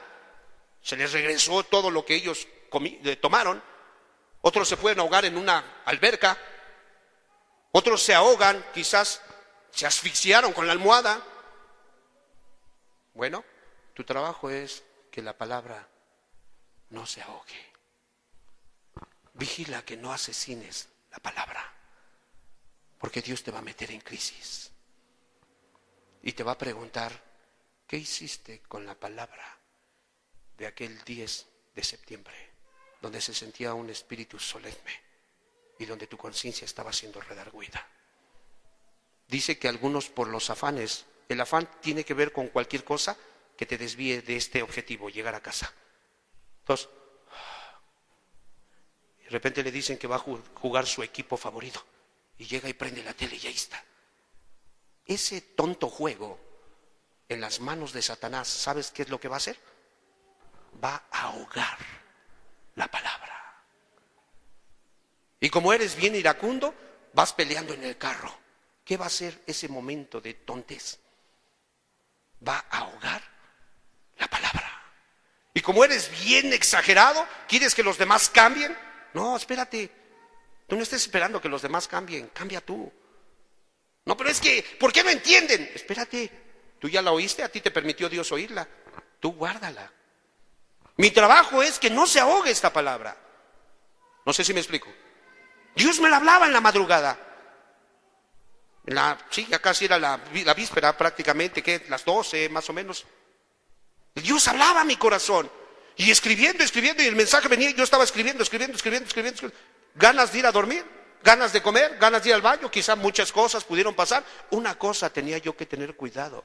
se les regresó todo lo que ellos tomaron, otros se pueden ahogar en una alberca, otros se ahogan, quizás se asfixiaron con la almohada. Bueno, tu trabajo es que la palabra no se ahogue. Vigila que no asesines la palabra, porque Dios te va a meter en crisis y te va a preguntar, ¿qué hiciste con la palabra de aquel 10 de septiembre, donde se sentía un espíritu solemne y donde tu conciencia estaba siendo redarguida? Dice que algunos por los afanes, el afán tiene que ver con cualquier cosa que te desvíe de este objetivo, llegar a casa. Entonces, de repente le dicen que va a jugar su equipo favorito y llega y prende la tele y ahí está. Ese tonto juego en las manos de Satanás, ¿sabes qué es lo que va a hacer? Va a ahogar la palabra. Y como eres bien iracundo, vas peleando en el carro. ¿Qué va a hacer ese momento de tontez? Va a ahogar la palabra. Y como eres bien exagerado, ¿quieres que los demás cambien? No, espérate. Tú no estés esperando que los demás cambien, cambia tú. No, pero es que, ¿por qué no entienden? Espérate, tú ya la oíste, a ti te permitió Dios oírla. Tú guárdala. Mi trabajo es que no se ahogue esta palabra. No sé si me explico. Dios me la hablaba en la madrugada. Sí, ya casi era la víspera prácticamente, que las 12 más o menos. Dios hablaba a mi corazón. Y escribiendo, y el mensaje venía y yo estaba escribiendo. Ganas de ir a dormir. ganas de comer, ganas de ir al baño, quizá muchas cosas pudieron pasar. Una cosa tenía yo que tener cuidado,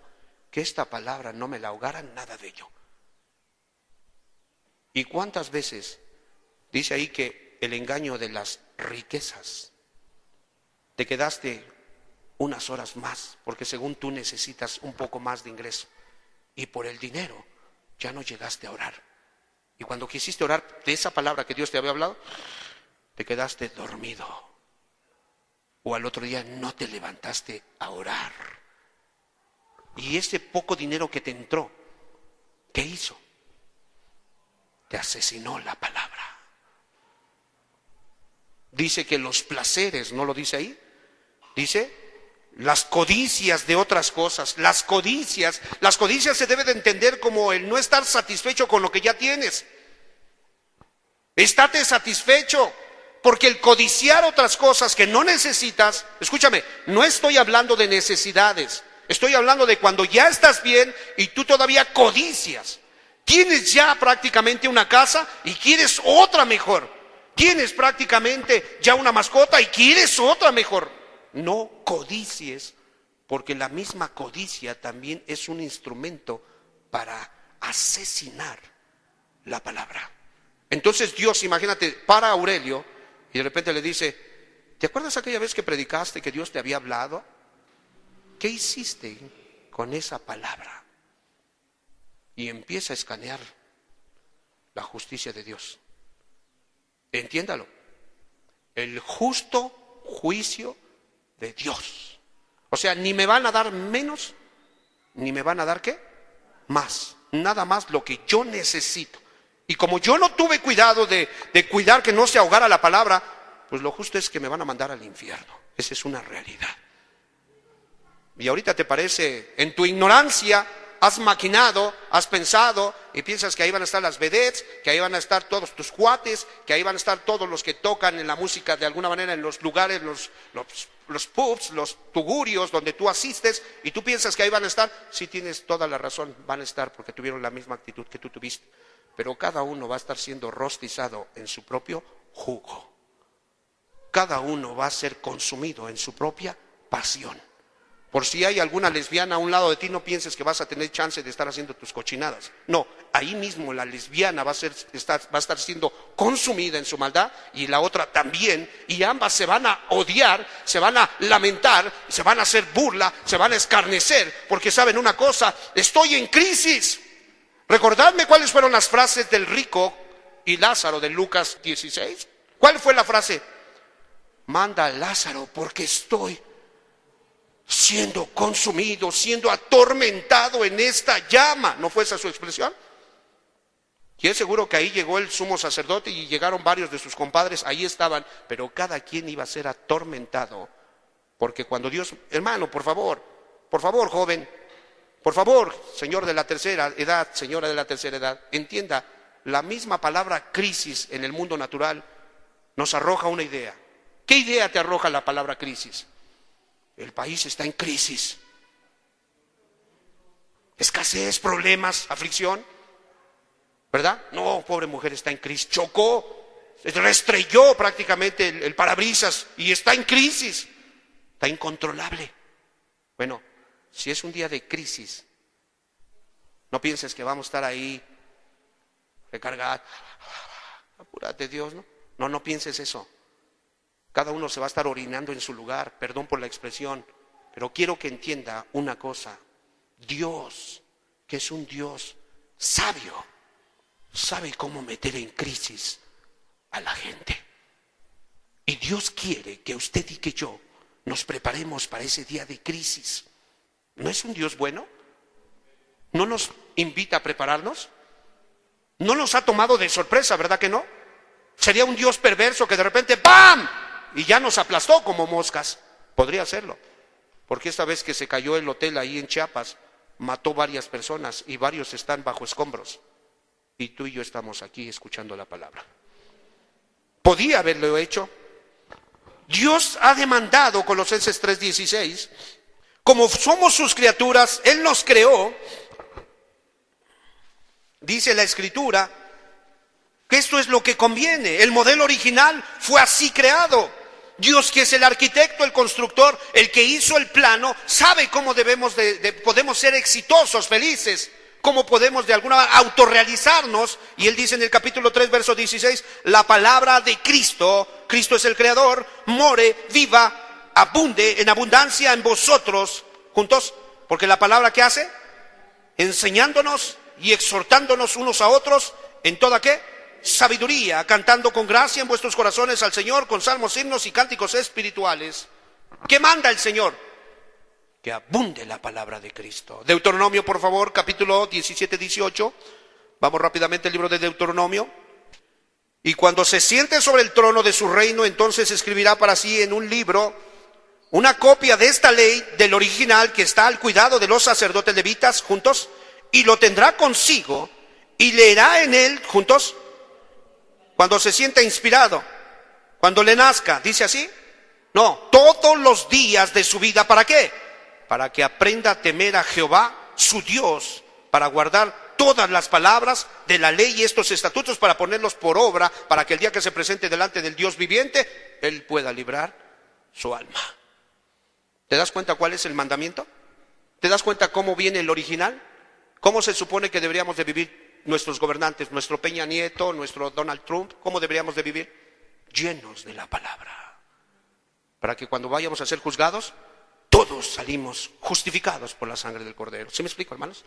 que esta palabra no me la ahogara nada de ello. ¿Y cuántas veces dice ahí que el engaño de las riquezas? Te quedaste unas horas más, porque según tú necesitas un poco más de ingreso, y por el dinero ya no llegaste a orar. Y cuando quisiste orar de esa palabra que Dios te había hablado, te quedaste dormido. O al otro día no te levantaste a orar. Y ese poco dinero que te entró, ¿qué hizo? Te asesinó la palabra. Dice que los placeres, ¿no lo dice ahí? Dice, las codicias de otras cosas, las codicias se debe de entender como el no estar satisfecho con lo que ya tienes. Estate satisfecho, porque el codiciar otras cosas que no necesitas, escúchame, no estoy hablando de necesidades, estoy hablando de cuando ya estás bien y tú todavía codicias. Tienes ya prácticamente una casa y quieres otra mejor. Tienes prácticamente ya una mascota y quieres otra mejor. No codicies, porque la misma codicia también es un instrumento para asesinar la palabra. Entonces Dios, imagínate, para Aurelio y de repente le dice, ¿te acuerdas aquella vez que predicaste que Dios te había hablado? ¿Qué hiciste con esa palabra? Y empieza a escanear la justicia de Dios. Entiéndalo, el justo juicio de Dios. O sea, ni me van a dar menos, ni me van a dar ¿qué? Más. Nada más lo que yo necesito. Y como yo no tuve cuidado de cuidar que no se ahogara la palabra, pues lo justo es que me van a mandar al infierno. Esa es una realidad. Y ahorita te parece, en tu ignorancia, has maquinado, has pensado y piensas que ahí van a estar las vedettes, que ahí van a estar todos tus cuates, que ahí van a estar todos los que tocan en la música de alguna manera en los lugares, los pubs, los tugurios donde tú asistes, y tú piensas que ahí van a estar. Sí, tienes toda la razón, van a estar porque tuvieron la misma actitud que tú tuviste, pero cada uno va a estar siendo rostizado en su propio jugo. Cada uno va a ser consumido en su propia pasión. Por si hay alguna lesbiana a un lado de ti, no pienses que vas a tener chance de estar haciendo tus cochinadas. No, ahí mismo la lesbiana va a estar siendo consumida en su maldad, y la otra también, y ambas se van a odiar, se van a lamentar, se van a hacer burla, se van a escarnecer, porque saben una cosa, estoy en crisis. Recordadme cuáles fueron las frases del rico y Lázaro de Lucas 16. ¿Cuál fue la frase? Manda a Lázaro porque estoy siendo consumido, siendo atormentado en esta llama. ¿No fue esa su expresión? Y es seguro que ahí llegó el sumo sacerdote y llegaron varios de sus compadres, ahí estaban, pero cada quien iba a ser atormentado, porque cuando Dios, hermano, por favor, joven, por favor, señor de la tercera edad, señora de la tercera edad, entienda, la misma palabra crisis en el mundo natural nos arroja una idea. ¿Qué idea te arroja la palabra crisis? El país está en crisis. Escasez, problemas, aflicción, ¿verdad? No, pobre mujer está en crisis, chocó, restrelló prácticamente el parabrisas y está en crisis, está incontrolable. Bueno, si es un día de crisis, no pienses que vamos a estar ahí recargados, apúrate Dios, ¿no? No pienses eso. Cada uno se va a estar orinando en su lugar, perdón por la expresión, pero quiero que entienda una cosa. Dios, que es un Dios sabio, sabe cómo meter en crisis a la gente. Y Dios quiere que usted y que yo nos preparemos para ese día de crisis. ¿No es un Dios bueno? ¿No nos invita a prepararnos? ¿No nos ha tomado de sorpresa, verdad que no? Sería un Dios perverso que de repente ¡pam! Y ya nos aplastó como moscas. Podría hacerlo, porque esta vez que se cayó el hotel ahí en Chiapas, mató varias personas y varios están bajo escombros. Y tú y yo estamos aquí escuchando la palabra. ¿Podía haberlo hecho? Dios ha demandado, Colosenses 3:16, como somos sus criaturas, Él nos creó, dice la Escritura, que esto es lo que conviene. El modelo original fue así creado. Dios, que es el arquitecto, el constructor, el que hizo el plano, sabe cómo podemos ser exitosos, felices, cómo podemos de alguna manera autorrealizarnos. Y Él dice en el capítulo 3, verso 16, la palabra de Cristo, Cristo es el creador, more, viva, abunde en abundancia en vosotros, juntos, porque la palabra ¿qué hace? Enseñándonos y exhortándonos unos a otros en toda ¿qué? Sabiduría, cantando con gracia en vuestros corazones al Señor con salmos, himnos y cánticos espirituales. ¿Qué manda el Señor? Que abunde la palabra de Cristo. Deuteronomio, por favor, capítulo 17, 18. Vamos rápidamente al libro de Deuteronomio. Y cuando se siente sobre el trono de su reino, entonces escribirá para sí en un libro una copia de esta ley del original que está al cuidado de los sacerdotes levitas, juntos, y lo tendrá consigo y leerá en él, juntos, cuando se sienta inspirado, cuando le nazca, ¿dice así? No, todos los días de su vida, ¿para qué? Para que aprenda a temer a Jehová, su Dios, para guardar todas las palabras de la ley y estos estatutos, para ponerlos por obra, para que el día que se presente delante del Dios viviente, Él pueda librar su alma. ¿Te das cuenta cuál es el mandamiento? ¿Te das cuenta cómo viene el original? ¿Cómo se supone que deberíamos de vivir nuestros gobernantes, nuestro Peña Nieto, nuestro Donald Trump? ¿Cómo deberíamos de vivir? Llenos de la palabra. Para que cuando vayamos a ser juzgados, todos salimos justificados por la sangre del Cordero. ¿Sí me explico, hermanos?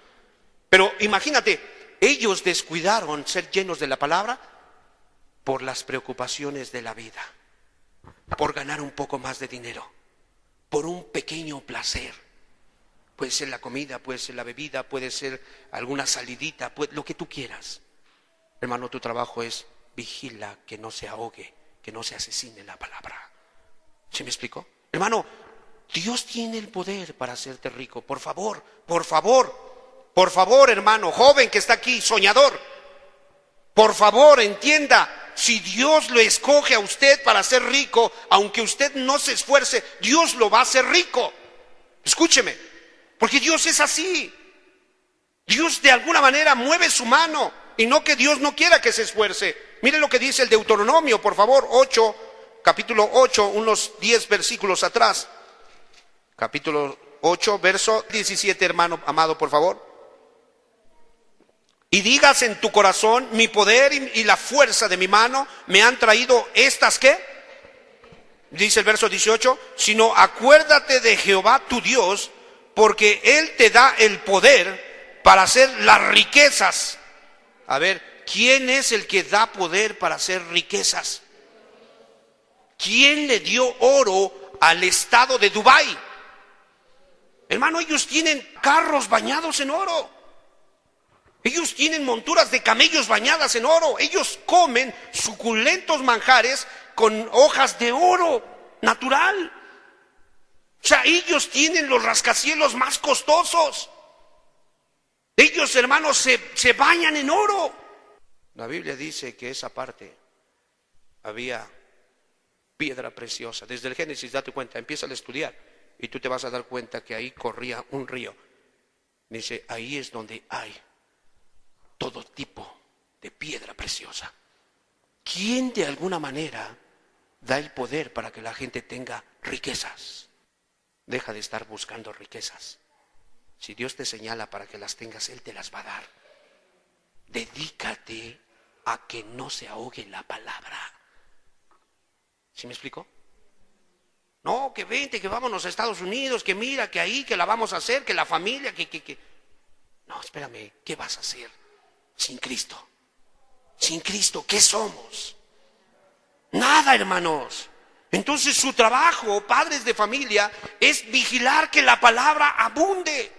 Pero imagínate, ellos descuidaron ser llenos de la palabra por las preocupaciones de la vida, por ganar un poco más de dinero, por un pequeño placer. Puede ser la comida, puede ser la bebida, puede ser alguna salidita, lo que tú quieras. Hermano, tu trabajo es vigila que no se ahogue, que no se asesine la palabra. ¿Sí me explico? Hermano, Dios tiene el poder para hacerte rico. Por favor, por favor, por favor, hermano, joven que está aquí, soñador. Por favor, entienda, si Dios lo escoge a usted para ser rico, aunque usted no se esfuerce, Dios lo va a hacer rico. Escúcheme, porque Dios es así. Dios de alguna manera mueve su mano, y no que Dios no quiera que se esfuerce. Mire lo que dice el Deuteronomio, por favor, 8, capítulo 8, unos 10 versículos atrás. Capítulo 8, verso 17, hermano amado, por favor. Y digas en tu corazón, mi poder y la fuerza de mi mano me han traído estas, ¿qué? Dice el verso 18, sino acuérdate de Jehová tu Dios, porque Él te da el poder para hacer las riquezas. A ver, ¿quién es el que da poder para hacer riquezas? ¿Quién le dio oro al estado de Dubái? Hermano, ellos tienen carros bañados en oro. Ellos tienen monturas de camellos bañadas en oro. Ellos comen suculentos manjares con hojas de oro natural. O sea, ellos tienen los rascacielos más costosos. Ellos, hermanos, se bañan en oro. La Biblia dice que esa parte había piedra preciosa. Desde el Génesis, date cuenta, empieza a estudiar y tú te vas a dar cuenta que ahí corría un río. Dice, ahí es donde hay todo tipo de piedra preciosa. ¿Quién de alguna manera da el poder para que la gente tenga riquezas? Deja de estar buscando riquezas. Si Dios te señala para que las tengas, Él te las va a dar. Dedícate a que no se ahogue la palabra. ¿Sí me explico? No, que vente, que vámonos a Estados Unidos, que mira, que ahí, que la vamos a hacer, que la familia, que... No, espérame, ¿qué vas a hacer sin Cristo? Sin Cristo, ¿qué somos? Nada, hermanos. Entonces su trabajo, padres de familia, es vigilar que la palabra abunde.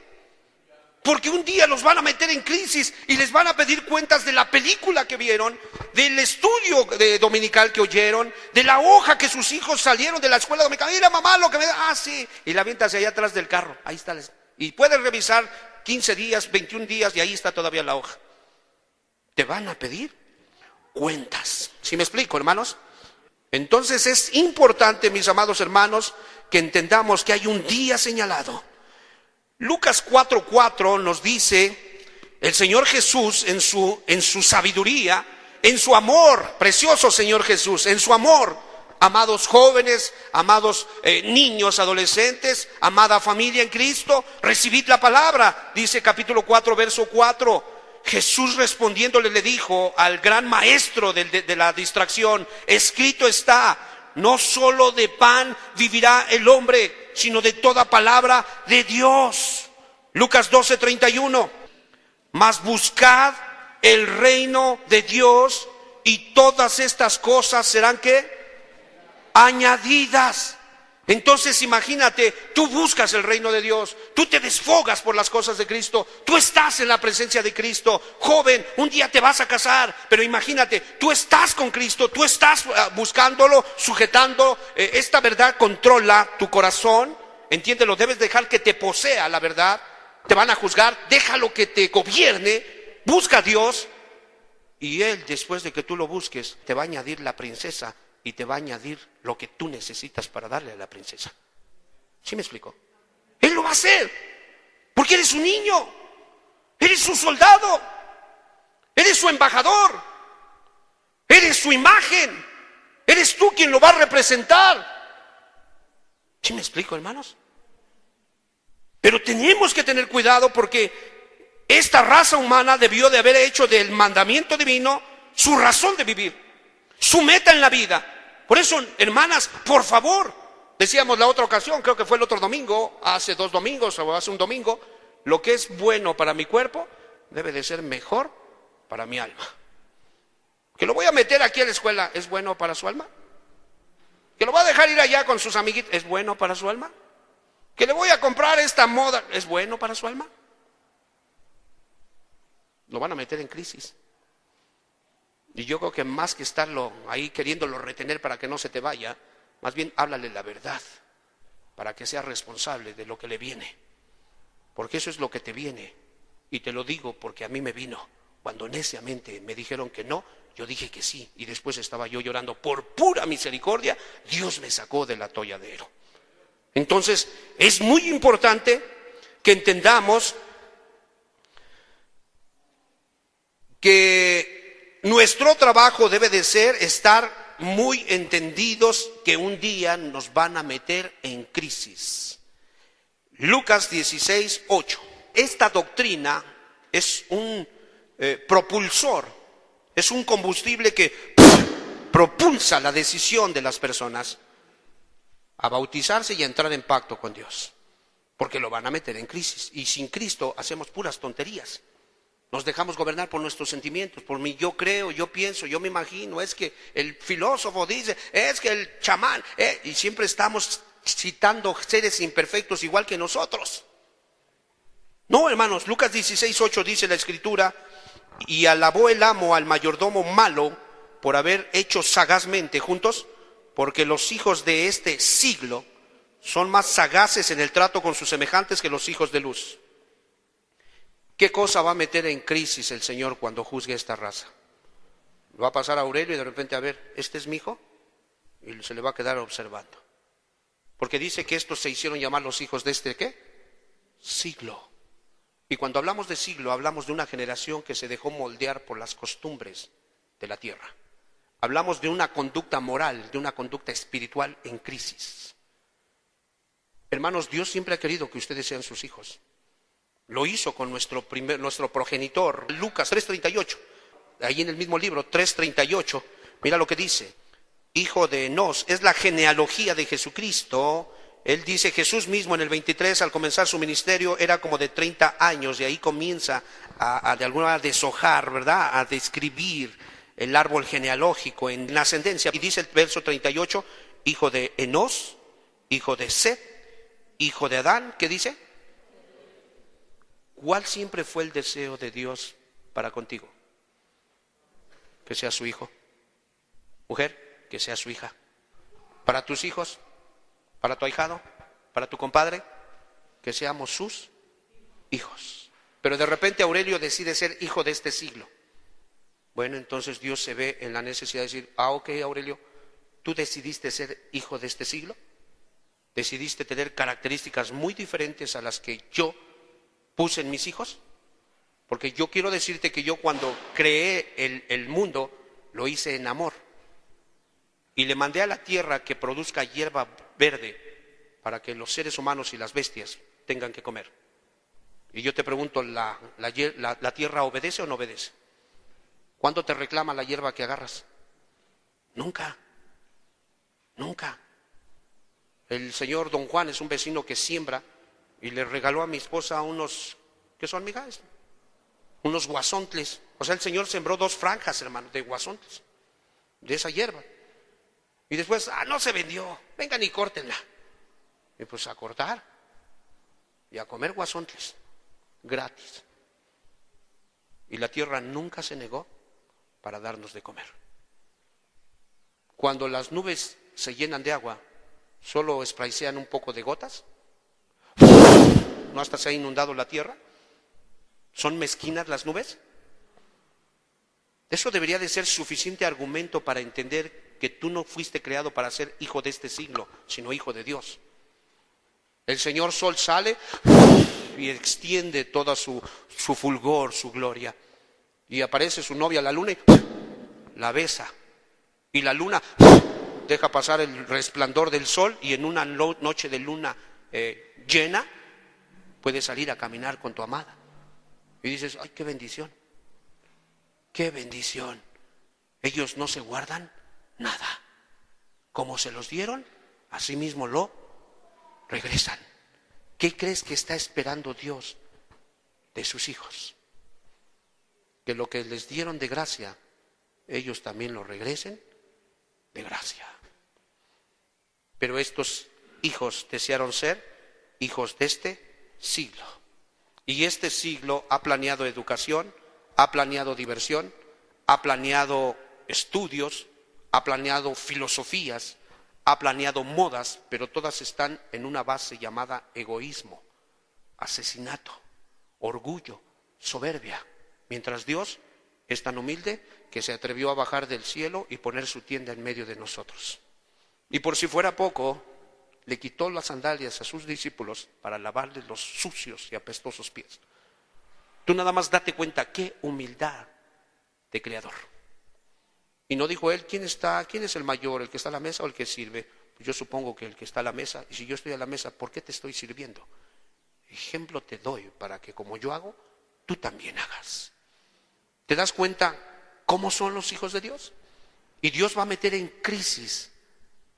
Porque un día los van a meter en crisis y les van a pedir cuentas de la película que vieron, del estudio dominical que oyeron, de la hoja que sus hijos salieron de la escuela dominical. Mira, mamá, lo que me da. Ah, sí. Y la avienta hacia allá atrás del carro. Ahí está. Y puedes revisar 15 días, 21 días y ahí está todavía la hoja. Te van a pedir cuentas. ¿Sí me explico, hermanos? Entonces es importante, mis amados hermanos, que entendamos que hay un día señalado. Lucas 4:4 nos dice, el Señor Jesús en su sabiduría, en su amor, precioso Señor Jesús, en su amor, Amados jóvenes, amados niños, adolescentes, amada familia en Cristo, recibid la palabra. Dice capítulo 4, verso 4. Jesús respondiéndole le dijo al gran maestro de la distracción: escrito está, no solo de pan vivirá el hombre, sino de toda palabra de Dios. Lucas 12:31. Mas buscad el reino de Dios y todas estas cosas serán ¿qué? Añadidas. Entonces imagínate, tú buscas el reino de Dios, tú te desfogas por las cosas de Cristo, tú estás en la presencia de Cristo. Joven, un día te vas a casar, pero imagínate, tú estás con Cristo, tú estás buscándolo, sujetando. Esta verdad controla tu corazón, entiéndelo, debes dejar que te posea la verdad. Te van a juzgar, déjalo que te gobierne, busca a Dios y Él, después de que tú lo busques, te va a añadir la princesa y te va a añadir lo que tú necesitas para darle a la princesa. ¿Sí me explico? Él lo va a hacer, porque eres un niño, eres su soldado, eres su embajador, eres su imagen, eres tú quien lo va a representar. ¿Sí me explico, hermanos? Pero tenemos que tener cuidado, porque esta raza humana debió de haber hecho del mandamiento divino su razón de vivir, su meta en la vida. Por eso, hermanas, por favor, decíamos la otra ocasión, creo que fue el otro domingo, hace 2 domingos o hace un domingo, lo que es bueno para mi cuerpo debe de ser mejor para mi alma. Que lo voy a meter aquí a la escuela, ¿es bueno para su alma? Que lo va a dejar ir allá con sus amiguitos, ¿es bueno para su alma? Que le voy a comprar esta moda, ¿es bueno para su alma? Lo van a meter en crisis. Y yo creo que más que estarlo ahí queriéndolo retener para que no se te vaya, más bien háblale la verdad para que sea responsable de lo que le viene. Porque eso es lo que te viene. Y te lo digo porque a mí me vino. Cuando neciamente me dijeron que no, yo dije que sí. Y después estaba yo llorando. Por pura misericordia, Dios me sacó del atolladero. Entonces, es muy importante que entendamos que nuestro trabajo debe de ser estar muy entendidos que un día nos van a meter en crisis. Lucas 16:8. Esta doctrina es un propulsor, es un combustible que propulsa la decisión de las personas a bautizarse y a entrar en pacto con Dios, porque lo van a meter en crisis. Y sin Cristo hacemos puras tonterías. Nos dejamos gobernar por nuestros sentimientos, por mi yo creo, yo pienso, yo me imagino, es que el filósofo dice, es que el chamán, y siempre estamos citando seres imperfectos igual que nosotros. No, hermanos, Lucas 16:8 dice la Escritura: y alabó el amo al mayordomo malo por haber hecho sagazmente, juntos, porque los hijos de este siglo son más sagaces en el trato con sus semejantes que los hijos de luz. ¿Qué cosa va a meter en crisis el Señor cuando juzgue esta raza? Va a pasar a Aurelio y de repente, a ver, ¿este es mi hijo? Y se le va a quedar observando. Porque dice que estos se hicieron llamar los hijos de este, ¿qué? Siglo. Y cuando hablamos de siglo, hablamos de una generación que se dejó moldear por las costumbres de la tierra. Hablamos de una conducta moral, de una conducta espiritual en crisis. Hermanos, Dios siempre ha querido que ustedes sean sus hijos. Lo hizo con nuestro progenitor, Lucas 3:38. Ahí en el mismo libro, 3:38, mira lo que dice. Hijo de Enos, es la genealogía de Jesucristo. Él dice, Jesús mismo en el 23, al comenzar su ministerio, era como de 30 años, y ahí comienza de alguna manera a deshojar, ¿verdad? A describir el árbol genealógico en la ascendencia. Y dice el verso 38, hijo de Enos, hijo de Set, hijo de Adán, ¿qué dice? ¿Cuál siempre fue el deseo de Dios para contigo? Que sea su hijo. Mujer, que sea su hija. Para tus hijos, para tu ahijado, para tu compadre, que seamos sus hijos. Pero de repente Aurelio decide ser hijo de este siglo. Bueno, entonces Dios se ve en la necesidad de decir, ok, Aurelio, ¿tú decidiste ser hijo de este siglo? ¿Decidiste tener características muy diferentes a las que yo puse en mis hijos? Porque yo quiero decirte que yo cuando creé el mundo, lo hice en amor. y le mandé a la tierra que produzca hierba verde para que los seres humanos y las bestias tengan que comer. Y yo te pregunto, ¿la tierra obedece o no obedece? ¿Cuándo te reclama la hierba que agarras? Nunca, nunca. El señor Don Juan es un vecino que siembra y le regaló a mi esposa unos, ¿qué son, migas? Unos guasontles. O sea, el señor sembró 2 franjas, hermano, de guasontles, de esa hierba. Y después, no se vendió, vengan y córtenla. Y pues a cortar y a comer guasontles, gratis. Y la tierra nunca se negó para darnos de comer. Cuando las nubes se llenan de agua, solo espraicean un poco de gotas, no hasta se ha inundado la tierra. ¿Son mezquinas las nubes? Eso debería de ser suficiente argumento para entender que tú no fuiste creado para ser hijo de este siglo, sino hijo de Dios. El Señor Sol sale y extiende toda su fulgor, su gloria. Y aparece su novia, la luna, y la besa. Y la luna deja pasar el resplandor del sol, y en una noche de luna llena puedes salir a caminar con tu amada. Y dices, ¡ay, qué bendición! ¡Qué bendición! Ellos no se guardan nada. Como se los dieron, así mismo lo regresan. ¿Qué crees que está esperando Dios de sus hijos? Que lo que les dieron de gracia, ellos también lo regresen de gracia. Pero estos hijos desearon ser hijos de este siglo. Y este siglo ha planeado educación, ha planeado diversión, ha planeado estudios, ha planeado filosofías, ha planeado modas, pero todas están en una base llamada egoísmo, asesinato, orgullo, soberbia. Mientras Dios es tan humilde que se atrevió a bajar del cielo y poner su tienda en medio de nosotros. Y por si fuera poco, le quitó las sandalias a sus discípulos para lavarles los sucios y apestosos pies. Tú nada más date cuenta qué humildad de creador. Y no dijo él, ¿quién es el mayor, el que está a la mesa o el que sirve? Pues yo supongo que el que está a la mesa. Y si yo estoy a la mesa, ¿por qué te estoy sirviendo? Ejemplo te doy para que como yo hago, tú también hagas. ¿Te das cuenta cómo son los hijos de Dios? Y Dios va a meter en crisis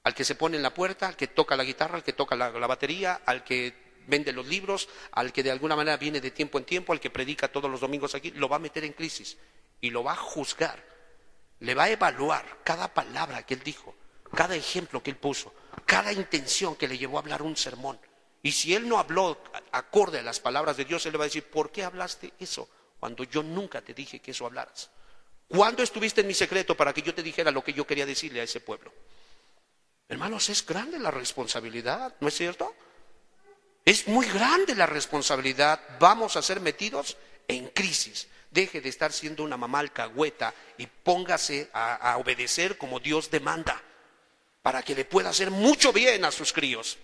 al que se pone en la puerta, al que toca la guitarra, al que toca la batería, al que vende los libros, al que de alguna manera viene de tiempo en tiempo, al que predica todos los domingos aquí. Lo va a meter en crisis y lo va a juzgar. Le va a evaluar cada palabra que él dijo, cada ejemplo que él puso, cada intención que le llevó a hablar un sermón. Y si él no habló acorde a las palabras de Dios, él le va a decir, ¿por qué hablaste eso cuando yo nunca te dije que eso hablaras? ¿Cuándo estuviste en mi secreto para que yo te dijera lo que yo quería decirle a ese pueblo? Hermanos, es grande la responsabilidad, ¿no es cierto? Es muy grande la responsabilidad. Vamos a ser metidos en crisis. Deje de estar siendo una mamá alcahueta y póngase a obedecer como Dios demanda, para que le pueda hacer mucho bien a sus críos.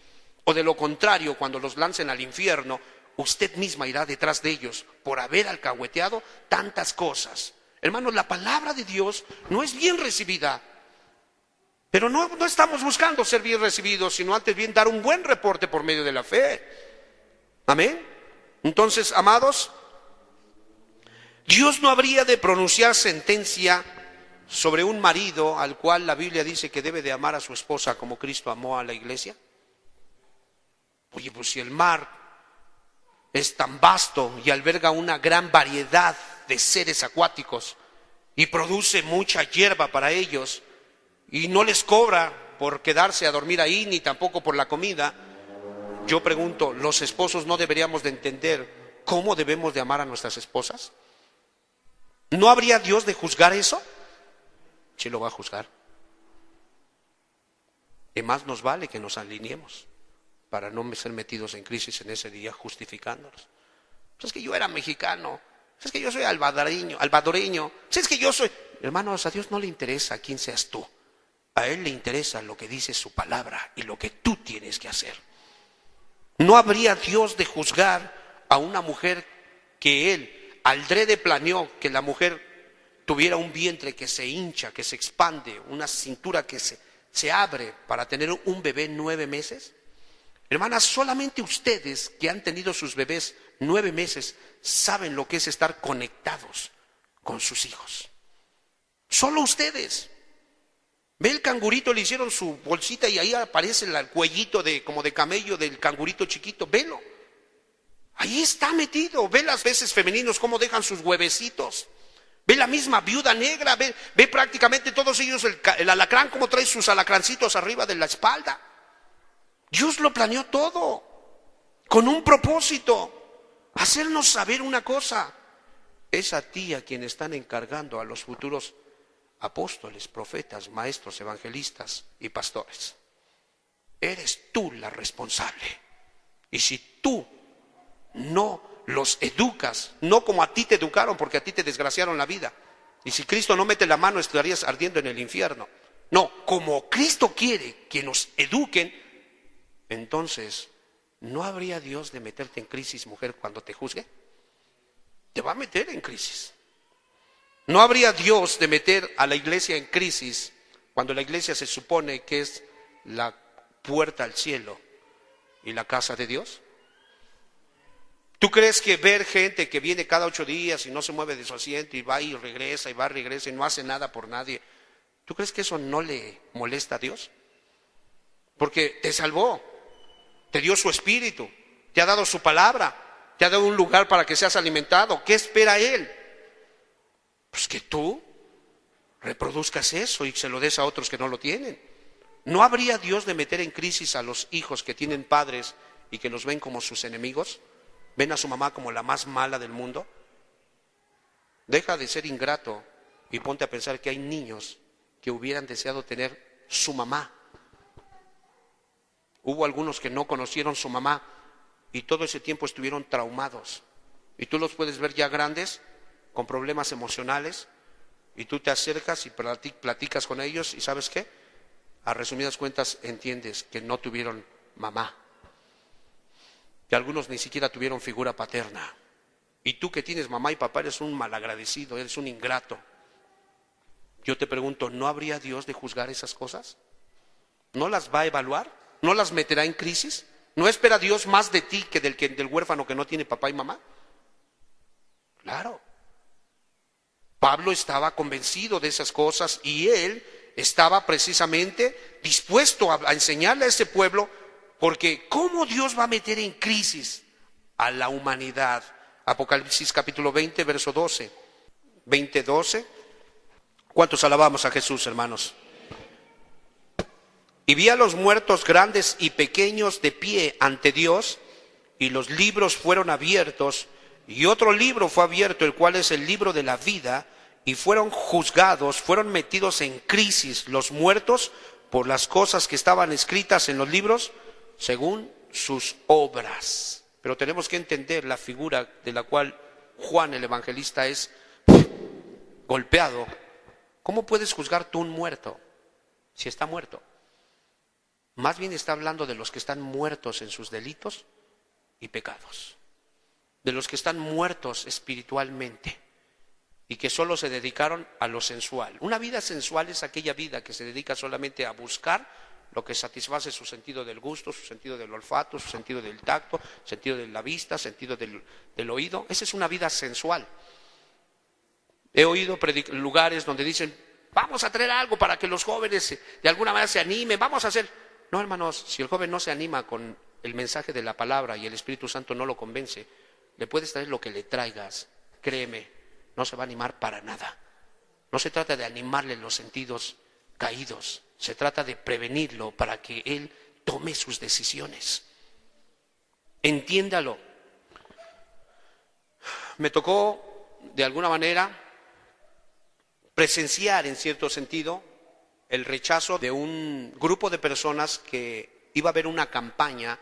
O de lo contrario, cuando los lancen al infierno, usted misma irá detrás de ellos por haber alcahueteado tantas cosas. Hermanos, la palabra de Dios no es bien recibida, pero no estamos buscando ser bien recibidos, sino antes bien dar un buen reporte por medio de la fe. Amén. Entonces, amados, Dios no habría de pronunciar sentencia sobre un marido al cual la Biblia dice que debe de amar a su esposa como Cristo amó a la iglesia. Oye, pues si el mar es tan vasto y alberga una gran variedad de seres acuáticos y produce mucha hierba para ellos y no les cobra por quedarse a dormir ahí ni tampoco por la comida, yo pregunto, ¿los esposos no deberíamos de entender cómo debemos de amar a nuestras esposas? ¿No habría Dios de juzgar eso? Sí lo va a juzgar. Y más nos vale que nos alineemos para no ser metidos en crisis en ese día justificándonos. Pues es que yo era mexicano, es que yo soy albadoreño, es que yo soy... Hermanos, a Dios no le interesa quién seas tú. A Él le interesa lo que dice su palabra y lo que tú tienes que hacer. No habría Dios de juzgar a una mujer que Él aldrede planeó que la mujer tuviera un vientre que se hincha, que se expande, una cintura que se se abre para tener un bebé 9 meses? Hermanas, solamente ustedes que han tenido sus bebés 9 meses saben lo que es estar conectados con sus hijos. Solo ustedes. Ve el cangurito, le hicieron su bolsita y ahí aparece el cuellito como de camello del cangurito chiquito. Velo. Ahí está metido. Ve las veces femeninos cómo dejan sus huevecitos. Ve la misma viuda negra. Ve prácticamente todos ellos el alacrán, cómo trae sus alacrancitos arriba de la espalda. Dios lo planeó todo con un propósito: hacernos saber una cosa. Es a ti a quien están encargando a los futuros apóstoles, profetas, maestros, evangelistas y pastores. Eres tú la responsable. Y si tú no los educas, no como a ti te educaron, porque a ti te desgraciaron la vida, y si Cristo no mete la mano estarías ardiendo en el infierno. No, como Cristo quiere que nos eduquen, entonces ¿no habría Dios de meterte en crisis, mujer, cuando te juzgue? Te va a meter en crisis. ¿No habría Dios de meter a la iglesia en crisis cuando la iglesia se supone que es la puerta al cielo y la casa de Dios? ¿Tú crees que ver gente que viene cada 8 días y no se mueve de su asiento y va y regresa y va y regresa y no hace nada por nadie, tú crees que eso no le molesta a Dios? Porque te salvó, te dio su espíritu, te ha dado su palabra, te ha dado un lugar para que seas alimentado. ¿Qué espera Él? Pues que tú reproduzcas eso y se lo des a otros que no lo tienen. ¿No habría Dios de meter en crisis a los hijos que tienen padres y que los ven como sus enemigos? ¿Ven a su mamá como la más mala del mundo? Deja de ser ingrato y ponte a pensar que hay niños que hubieran deseado tener su mamá. Hubo algunos que no conocieron su mamá y todo ese tiempo estuvieron traumados. Y tú los puedes ver ya grandes, con problemas emocionales, y tú te acercas y platicas con ellos y ¿sabes qué? A resumidas cuentas entiendes que no tuvieron mamá, que algunos ni siquiera tuvieron figura paterna. Y tú que tienes mamá y papá eres un malagradecido, eres un ingrato. Yo te pregunto, ¿no habría Dios de juzgar esas cosas? ¿No las va a evaluar? ¿No las meterá en crisis? ¿No espera Dios más de ti que del huérfano que no tiene papá y mamá? Claro. Pablo estaba convencido de esas cosas y él estaba precisamente dispuesto a enseñarle a ese pueblo, porque ¿cómo Dios va a meter en crisis a la humanidad? Apocalipsis capítulo 20, verso 12. 20, 12. ¿Cuántos alabamos a Jesús, hermanos? Y vi a los muertos grandes y pequeños de pie ante Dios, y los libros fueron abiertos, y otro libro fue abierto, el cual es el libro de la vida, y fueron juzgados, fueron metidos en crisis los muertos por las cosas que estaban escritas en los libros, según sus obras. Pero tenemos que entender la figura de la cual Juan el evangelista es golpeado. ¿Cómo puedes juzgar tú un muerto si está muerto? Más bien está hablando de los que están muertos en sus delitos y pecados, de los que están muertos espiritualmente y que solo se dedicaron a lo sensual. Una vida sensual es aquella vida que se dedica solamente a buscar lo que satisface su sentido del gusto, su sentido del olfato, su sentido del tacto, sentido de la vista, sentido del oído. Esa es una vida sensual. He oído lugares donde dicen, vamos a traer algo para que los jóvenes de alguna manera se animen, vamos a hacer... No, hermanos, si el joven no se anima con el mensaje de la palabra y el Espíritu Santo no lo convence, le puedes traer lo que le traigas, créeme, no se va a animar para nada. No se trata de animarle los sentidos caídos, se trata de prevenirlo para que él tome sus decisiones. Entiéndalo. Me tocó, de alguna manera, presenciar en cierto sentido el rechazo de un grupo de personas que iba a haber una campaña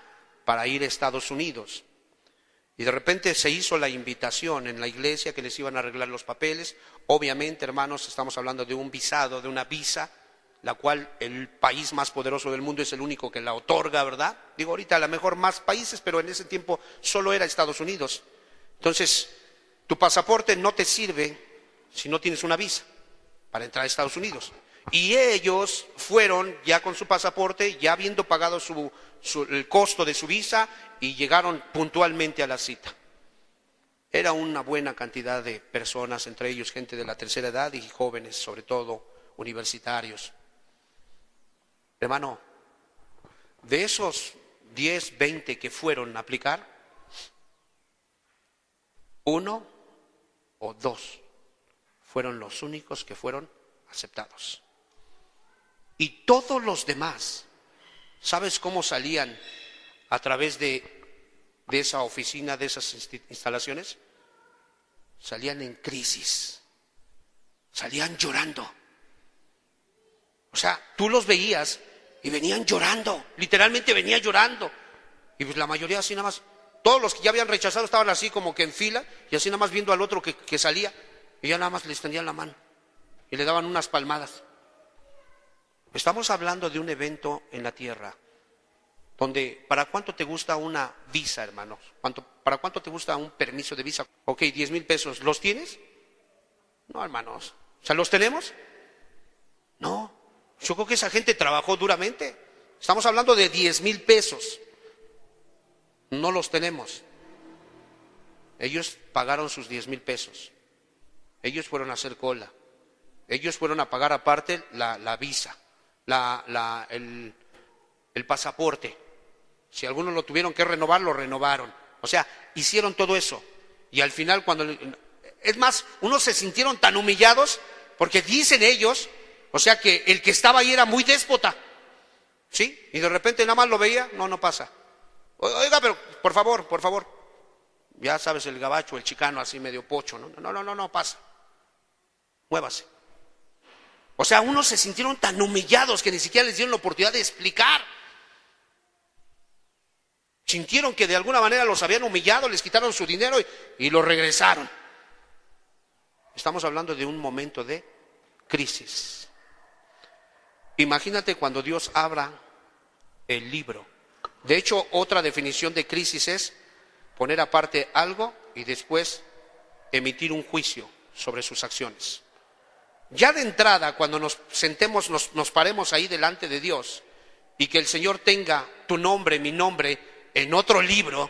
para ir a Estados Unidos. Y de repente se hizo la invitación en la iglesia que les iban a arreglar los papeles. Obviamente, hermanos, estamos hablando de un visado, de una visa, la cual el país más poderoso del mundo es el único que la otorga, ¿verdad? Digo, ahorita a lo mejor más países, pero en ese tiempo solo era Estados Unidos. Entonces, tu pasaporte no te sirve si no tienes una visa para entrar a Estados Unidos. Y ellos fueron ya con su pasaporte, ya habiendo pagado el costo de su visa, y llegaron puntualmente a la cita. Era una buena cantidad de personas, entre ellos gente de la tercera edad y jóvenes, sobre todo universitarios. Hermano, de esos 10, 20 que fueron a aplicar, 1 o 2 fueron los únicos que fueron aceptados. Y todos los demás, ¿sabes cómo salían a través de esa oficina, de esas instalaciones? Salían en crisis, salían llorando. O sea, tú los veías y venían llorando, literalmente venían llorando. Y pues la mayoría así nada más, todos los que ya habían rechazado estaban así como que en fila, y así nada más viendo al otro que salía, y ya nada más le extendían la mano y le daban unas palmadas. Estamos hablando de un evento en la tierra donde, ¿para cuánto te gusta una visa, hermanos? ¿Para cuánto te gusta un permiso de visa? Ok, 10,000 pesos. ¿Los tienes? No, hermanos. O sea, ¿los tenemos? No. Yo creo que esa gente trabajó duramente. Estamos hablando de 10,000 pesos. No los tenemos. Ellos pagaron sus 10,000 pesos. Ellos fueron a hacer cola. Ellos fueron a pagar aparte la visa, el pasaporte. Si algunos lo tuvieron que renovar, lo renovaron. O sea, hicieron todo eso. Y al final, es más, unos se sintieron tan humillados porque dicen ellos, o sea, que el que estaba ahí era muy déspota. ¿Sí? Y de repente nada más lo veía, no pasa. Oiga, pero por favor. Ya sabes, el gabacho, el chicano así medio pocho. No pasa. Muévase. O sea, unos se sintieron tan humillados que ni siquiera les dieron la oportunidad de explicar. Sintieron que de alguna manera los habían humillado, les quitaron su dinero y lo regresaron. Estamos hablando de un momento de crisis. Imagínate cuando Dios abra el libro. De hecho, otra definición de crisis es poner aparte algo y después emitir un juicio sobre sus acciones. Ya de entrada, cuando nos sentemos, nos paremos ahí delante de Dios y que el Señor tenga tu nombre, mi nombre, en otro libro,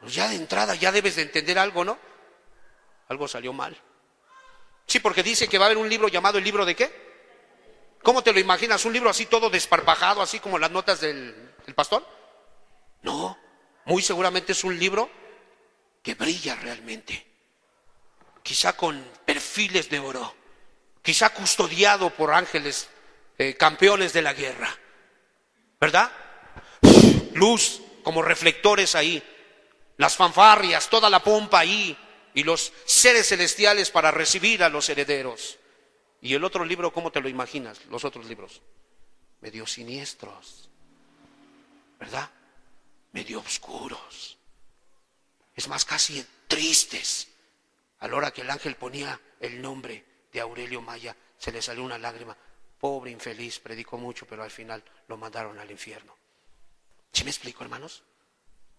pues ya de entrada ya debes de entender algo, ¿no? Algo salió mal. Sí, porque dice que va a haber un libro llamado ¿el libro de qué? ¿Cómo te lo imaginas? ¿Un libro así todo desparpajado, así como las notas del pastor? No, muy seguramente es un libro que brilla realmente. Quizá con perfiles de oro, quizá custodiado por ángeles campeones de la guerra, ¿verdad? Luz como reflectores ahí, las fanfarrias, toda la pompa ahí, y los seres celestiales para recibir a los herederos. Y el otro libro, ¿cómo te lo imaginas? Los otros libros, medio siniestros, ¿verdad? Medio oscuros, es más, casi tristes. A la hora que el ángel ponía el nombre de Aurelio Maya, se le salió una lágrima. Pobre infeliz, predicó mucho, pero al final lo mandaron al infierno. ¿Sí me explico, hermanos?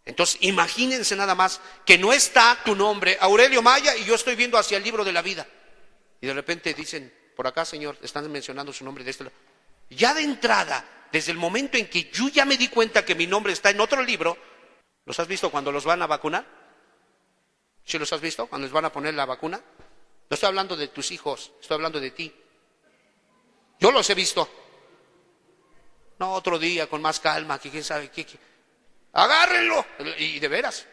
Entonces, imagínense nada más que no está tu nombre, Aurelio Maya, y yo estoy viendo hacia el libro de la vida. Y de repente dicen, por acá, Señor, están mencionando su nombre de este lado. Ya de entrada, desde el momento en que yo ya me di cuenta que mi nombre está en otro libro, ¿los has visto cuando los van a vacunar? ¿Sí los has visto cuando les van a poner la vacuna? No estoy hablando de tus hijos, estoy hablando de ti. Yo los he visto. No, otro día con más calma, que quién sabe qué. Agárrenlo. Y de veras.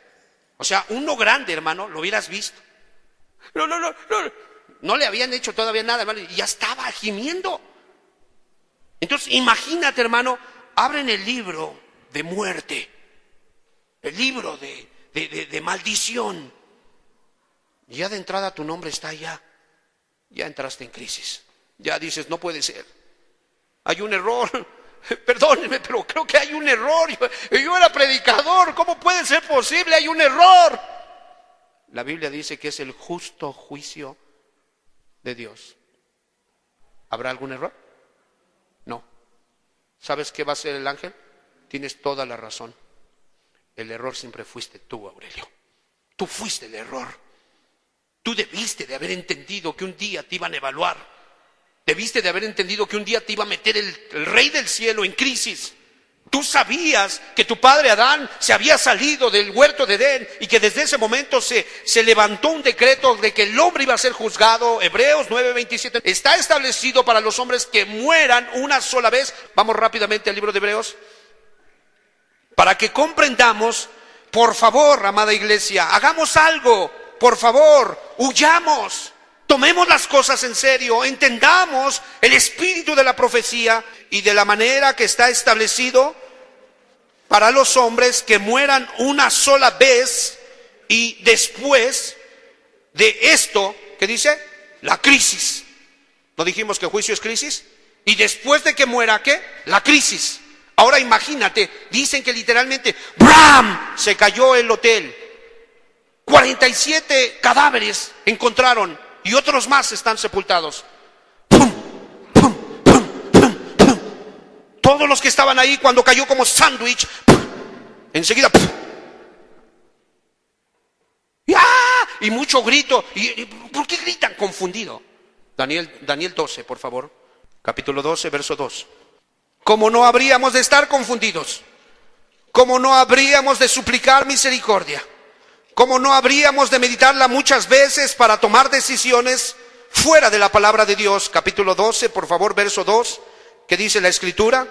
O sea, uno grande, hermano, lo hubieras visto. No le habían hecho todavía nada, hermano, y ya estaba gimiendo. Entonces, imagínate, hermano, abren el libro de muerte, el libro de maldición. Y ya de entrada tu nombre está allá. Ya entraste en crisis. Ya dices, no puede ser. Hay un error. Perdónenme, pero creo que hay un error. Yo era predicador. ¿Cómo puede ser posible? Hay un error. La Biblia dice que es el justo juicio de Dios. ¿Habrá algún error? No. ¿Sabes qué va a hacer el ángel? Tienes toda la razón. El error siempre fuiste tú, Aurelio. Tú fuiste el error. Tú debiste de haber entendido que un día te iban a evaluar. Debiste de haber entendido que un día te iba a meter el rey del cielo en crisis. Tú sabías que tu padre Adán se había salido del huerto de Edén y que desde ese momento se levantó un decreto de que el hombre iba a ser juzgado. Hebreos 9:27. Está establecido para los hombres que mueran una sola vez. Vamos rápidamente al libro de Hebreos. Para que comprendamos, por favor, amada iglesia, hagamos algo, por favor, huyamos. Tomemos las cosas en serio, entendamos el espíritu de la profecía y de la manera que está establecido para los hombres que mueran una sola vez y después de esto, ¿qué dice? La crisis. ¿No dijimos que juicio es crisis? Y después de que muera, ¿qué? La crisis. Ahora imagínate, dicen que literalmente ¡bram! Se cayó el hotel. 47 cadáveres encontraron. Y otros más están sepultados. ¡Pum! ¡Pum! ¡Pum! ¡Pum! ¡Pum! Todos los que estaban ahí cuando cayó como sándwich, enseguida. ¡Pum! Y mucho grito. ¿Por qué gritan confundido? Daniel 12, por favor. Capítulo 12, verso 2. ¿Cómo no habríamos de estar confundidos? ¿Cómo no habríamos de suplicar misericordia? ¿Cómo no habríamos de meditarla muchas veces para tomar decisiones fuera de la palabra de Dios? Capítulo 12, por favor, verso 2. ¿Qué dice la Escritura?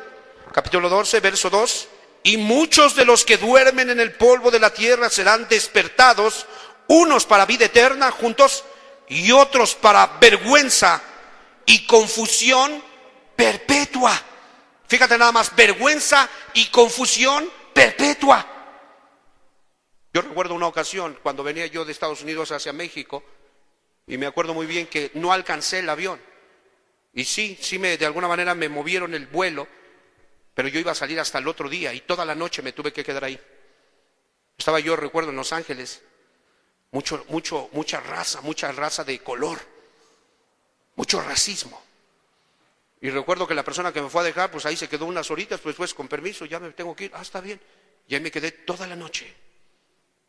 Capítulo 12, verso 2. Y muchos de los que duermen en el polvo de la tierra serán despertados, unos para vida eterna juntos y otros para vergüenza y confusión perpetua. Fíjate nada más, vergüenza y confusión perpetua. Yo recuerdo una ocasión cuando venía yo de Estados Unidos hacia México y me acuerdo muy bien que no alcancé el avión. Y sí, de alguna manera me movieron el vuelo, pero yo iba a salir hasta el otro día y toda la noche me tuve que quedar ahí. Estaba yo, recuerdo, en Los Ángeles, mucha raza de color, mucho racismo. Y recuerdo que la persona que me fue a dejar, pues ahí se quedó unas horitas, pues con permiso, ya me tengo que ir. Está bien. Y ahí me quedé toda la noche.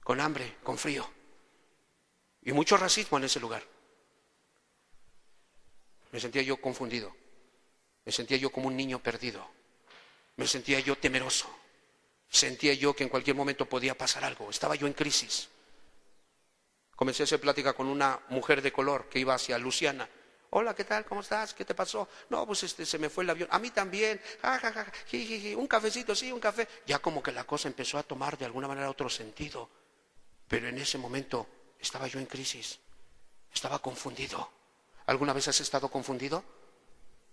Con hambre, con frío. Y mucho racismo en ese lugar. Me sentía yo confundido. Me sentía yo como un niño perdido. Me sentía yo temeroso. Sentía yo que en cualquier momento podía pasar algo. Estaba yo en crisis. Comencé a hacer plática con una mujer de color que iba hacia Luciana. Hola, ¿qué tal? ¿Cómo estás? ¿Qué te pasó? No, pues se me fue el avión. A mí también. Un cafecito, sí, un café. Ya como que la cosa empezó a tomar de alguna manera otro sentido. Pero en ese momento estaba yo en crisis, estaba confundido. ¿Alguna vez has estado confundido?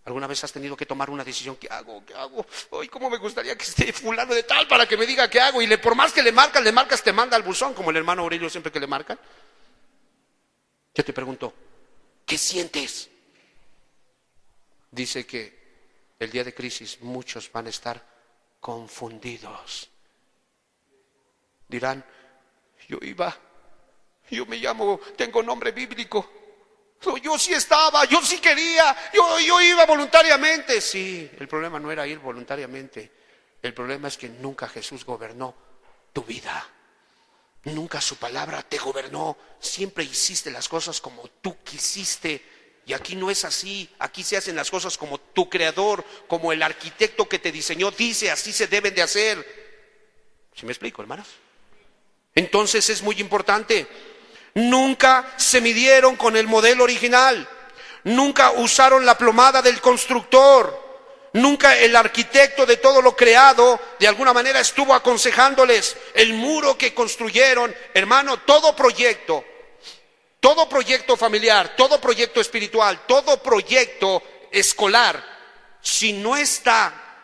¿Alguna vez has tenido que tomar una decisión? ¿Qué hago? ¿Qué hago? Ay, cómo me gustaría que esté fulano de tal para que me diga qué hago. Y por más que le marcas, te manda al buzón, como el hermano Aurelio siempre que le marcan. Yo te pregunto, ¿qué sientes? Dice que el día de crisis muchos van a estar confundidos. Dirán, yo me llamo, tengo nombre bíblico. Yo sí estaba, yo sí quería, yo iba voluntariamente. Sí, el problema no era ir voluntariamente. El problema es que nunca Jesús gobernó tu vida. Nunca su palabra te gobernó. Siempre hiciste las cosas como tú quisiste. Y aquí no es así. Aquí se hacen las cosas como tu creador, como el arquitecto que te diseñó dice, así se deben de hacer. ¿Sí me explico, hermanos? Entonces es muy importante. Nunca se midieron con el modelo original. Nunca usaron la plomada del constructor. Nunca el arquitecto de todo lo creado de alguna manera estuvo aconsejándoles. El muro que construyeron, hermano, todo proyecto familiar, todo proyecto espiritual, todo proyecto escolar, si no está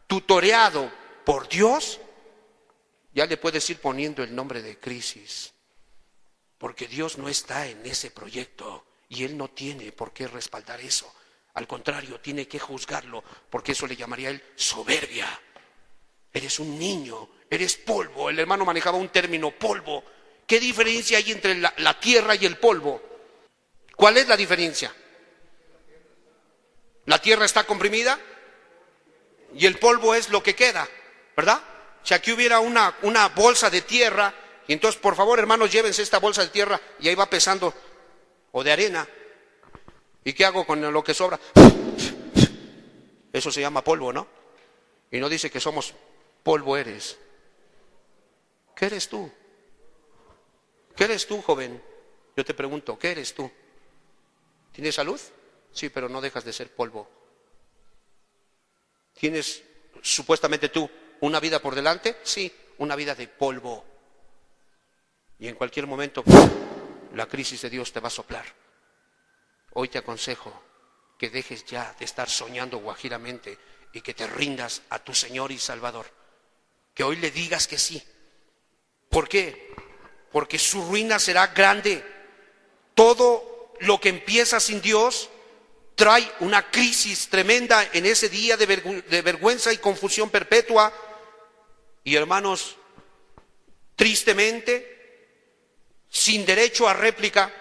tutoreado por Dios, ya le puedes ir poniendo el nombre de crisis, porque Dios no está en ese proyecto y Él no tiene por qué respaldar eso. Al contrario, tiene que juzgarlo, porque eso le llamaría a Él soberbia. Eres un niño, eres polvo. El hermano manejaba un término, polvo. ¿Qué diferencia hay entre la tierra y el polvo? ¿Cuál es la diferencia? La tierra está comprimida y el polvo es lo que queda, ¿verdad? Si aquí hubiera una bolsa de tierra, y entonces por favor hermanos llévense esta bolsa de tierra y ahí va pesando, o de arena, ¿Y qué hago con lo que sobra? Eso se llama polvo, ¿no? Y no dice que somos polvo eres. ¿Qué eres tú? ¿Qué eres tú, joven? Yo te pregunto, ¿qué eres tú? ¿Tienes salud? Sí, pero no dejas de ser polvo. ¿Tienes supuestamente tú una vida por delante? Sí, una vida de polvo. Y en cualquier momento la crisis de Dios te va a soplar. Hoy te aconsejo que dejes ya de estar soñando guajiramente y que te rindas a tu Señor y Salvador. Que hoy le digas que sí. ¿Por qué? Porque su ruina será grande. Todo lo que empieza sin Dios trae una crisis tremenda en ese día de vergüenza y confusión perpetua. Y hermanos, tristemente, sin derecho a réplica,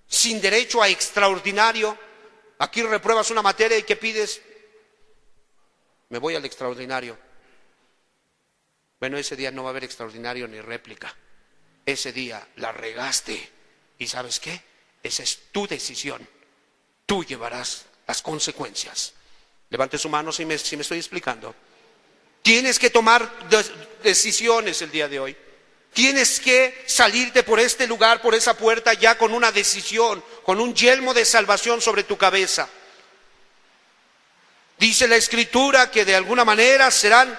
sin derecho a extraordinario, aquí repruebas una materia y ¿qué pides? Me voy al extraordinario. Bueno, ese día no va a haber extraordinario ni réplica. Ese día la regaste. ¿Y sabes qué? Esa es tu decisión. Tú llevarás las consecuencias. Levante su mano si me estoy explicando. Tienes que tomar decisiones el día de hoy. Tienes que salirte por este lugar, por esa puerta, ya con una decisión, con un yelmo de salvación sobre tu cabeza. Dice la Escritura que de alguna manera serán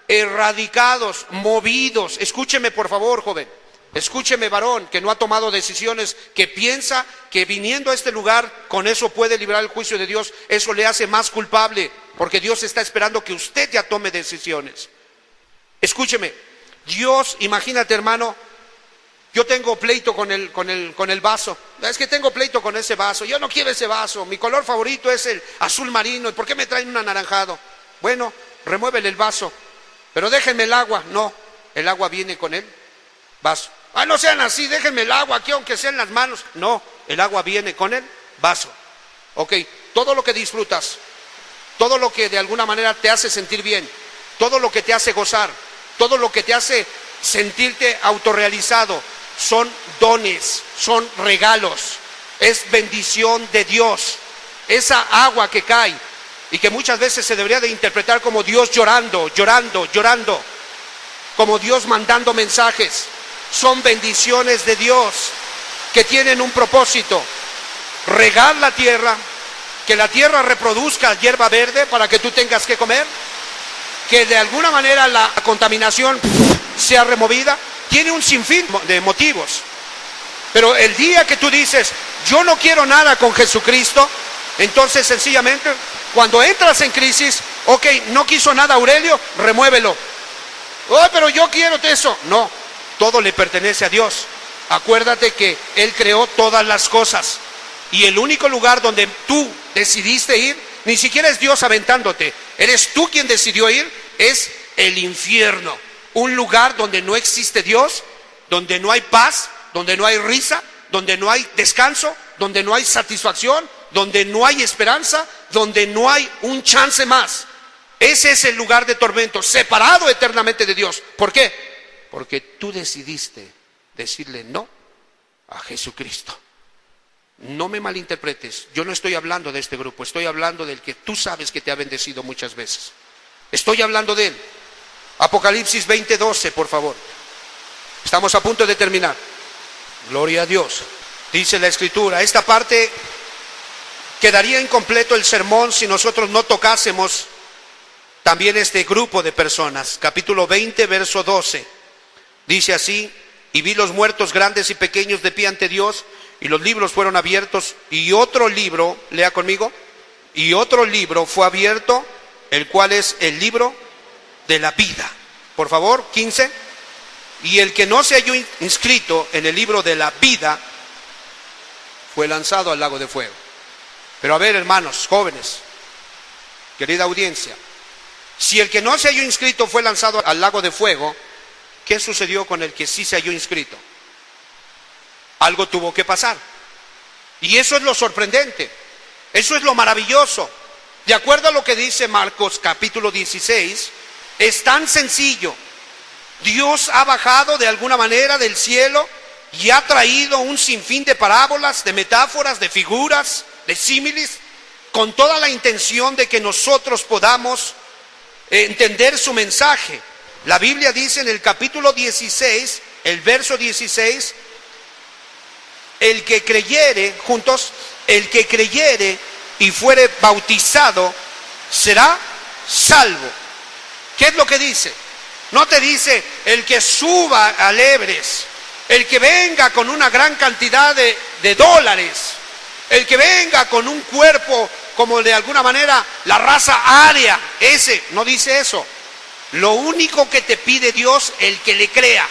erradicados, movidos. Escúcheme por favor, joven. Escúcheme, varón, que no ha tomado decisiones, que piensa que viniendo a este lugar con eso puede librar el juicio de Dios. Eso le hace más culpable, porque Dios está esperando que usted ya tome decisiones. Escúcheme, Dios, imagínate, hermano, yo tengo pleito con el vaso. Es que tengo pleito con ese vaso. Yo no quiero ese vaso. Mi color favorito es el azul marino. ¿Y por qué me traen un anaranjado? Bueno, remuévele el vaso. Pero déjenme el agua. No, el agua viene con el vaso. Ah, no sean así, déjenme el agua aquí aunque sea en las manos. No, el agua viene con el vaso. Ok, todo lo que disfrutas, todo lo que de alguna manera te hace sentir bien, todo lo que te hace gozar, todo lo que te hace sentirte autorrealizado, son dones, son regalos, es bendición de Dios. Esa agua que cae y que muchas veces se debería de interpretar como Dios llorando, como Dios mandando mensajes, son bendiciones de Dios que tienen un propósito: regar la tierra, que la tierra reproduzca hierba verde para que tú tengas que comer, que de alguna manera la contaminación sea removida. Tiene un sinfín de motivos. Pero el día que tú dices, yo no quiero nada con Jesucristo, entonces sencillamente, cuando entras en crisis, ok, no quiso nada Aurelio, remuévelo. Oh, pero yo quiero eso. No, todo le pertenece a Dios. Acuérdate que Él creó todas las cosas. Y el único lugar donde tú decidiste ir, ni siquiera es Dios aventándote, eres tú quien decidió ir, es el infierno. Un lugar donde no existe Dios, donde no hay paz, donde no hay risa, donde no hay descanso, donde no hay satisfacción, donde no hay esperanza, donde no hay un chance más. Ese es el lugar de tormento, separado eternamente de Dios. ¿Por qué? Porque tú decidiste decirle no a Jesucristo. No me malinterpretes, yo no estoy hablando de este grupo, estoy hablando del que tú sabes que te ha bendecido muchas veces. Estoy hablando de Él. Apocalipsis 20:12, por favor. Estamos a punto de terminar. Gloria a Dios. Dice la Escritura, esta parte quedaría incompleto el sermón si nosotros no tocásemos también este grupo de personas. Capítulo 20, verso 12. Dice así: y vi los muertos grandes y pequeños de pie ante Dios, y los libros fueron abiertos, y otro libro, lea conmigo, y otro libro fue abierto, el cual es el libro de la vida. Por favor, 15. Y el que no se halló inscrito en el libro de la vida fue lanzado al lago de fuego. Pero a ver, hermanos, jóvenes, querida audiencia, si el que no se halló inscrito fue lanzado al lago de fuego, ¿qué sucedió con el que sí se halló inscrito? Algo tuvo que pasar. Y eso es lo sorprendente, eso es lo maravilloso. De acuerdo a lo que dice Marcos capítulo 16, es tan sencillo. Dios ha bajado de alguna manera del cielo y ha traído un sinfín de parábolas, de metáforas, de figuras, de símiles, con toda la intención de que nosotros podamos entender su mensaje. La Biblia dice en el capítulo 16, el verso 16, el que creyere, juntos, el que creyere y fuere bautizado será salvo. ¿Qué es lo que dice? No te dice el que suba al Everest, el que venga con una gran cantidad de dólares, el que venga con un cuerpo como de alguna manera la raza aria. Ese no dice eso. Lo único que te pide Dios, el que le crea,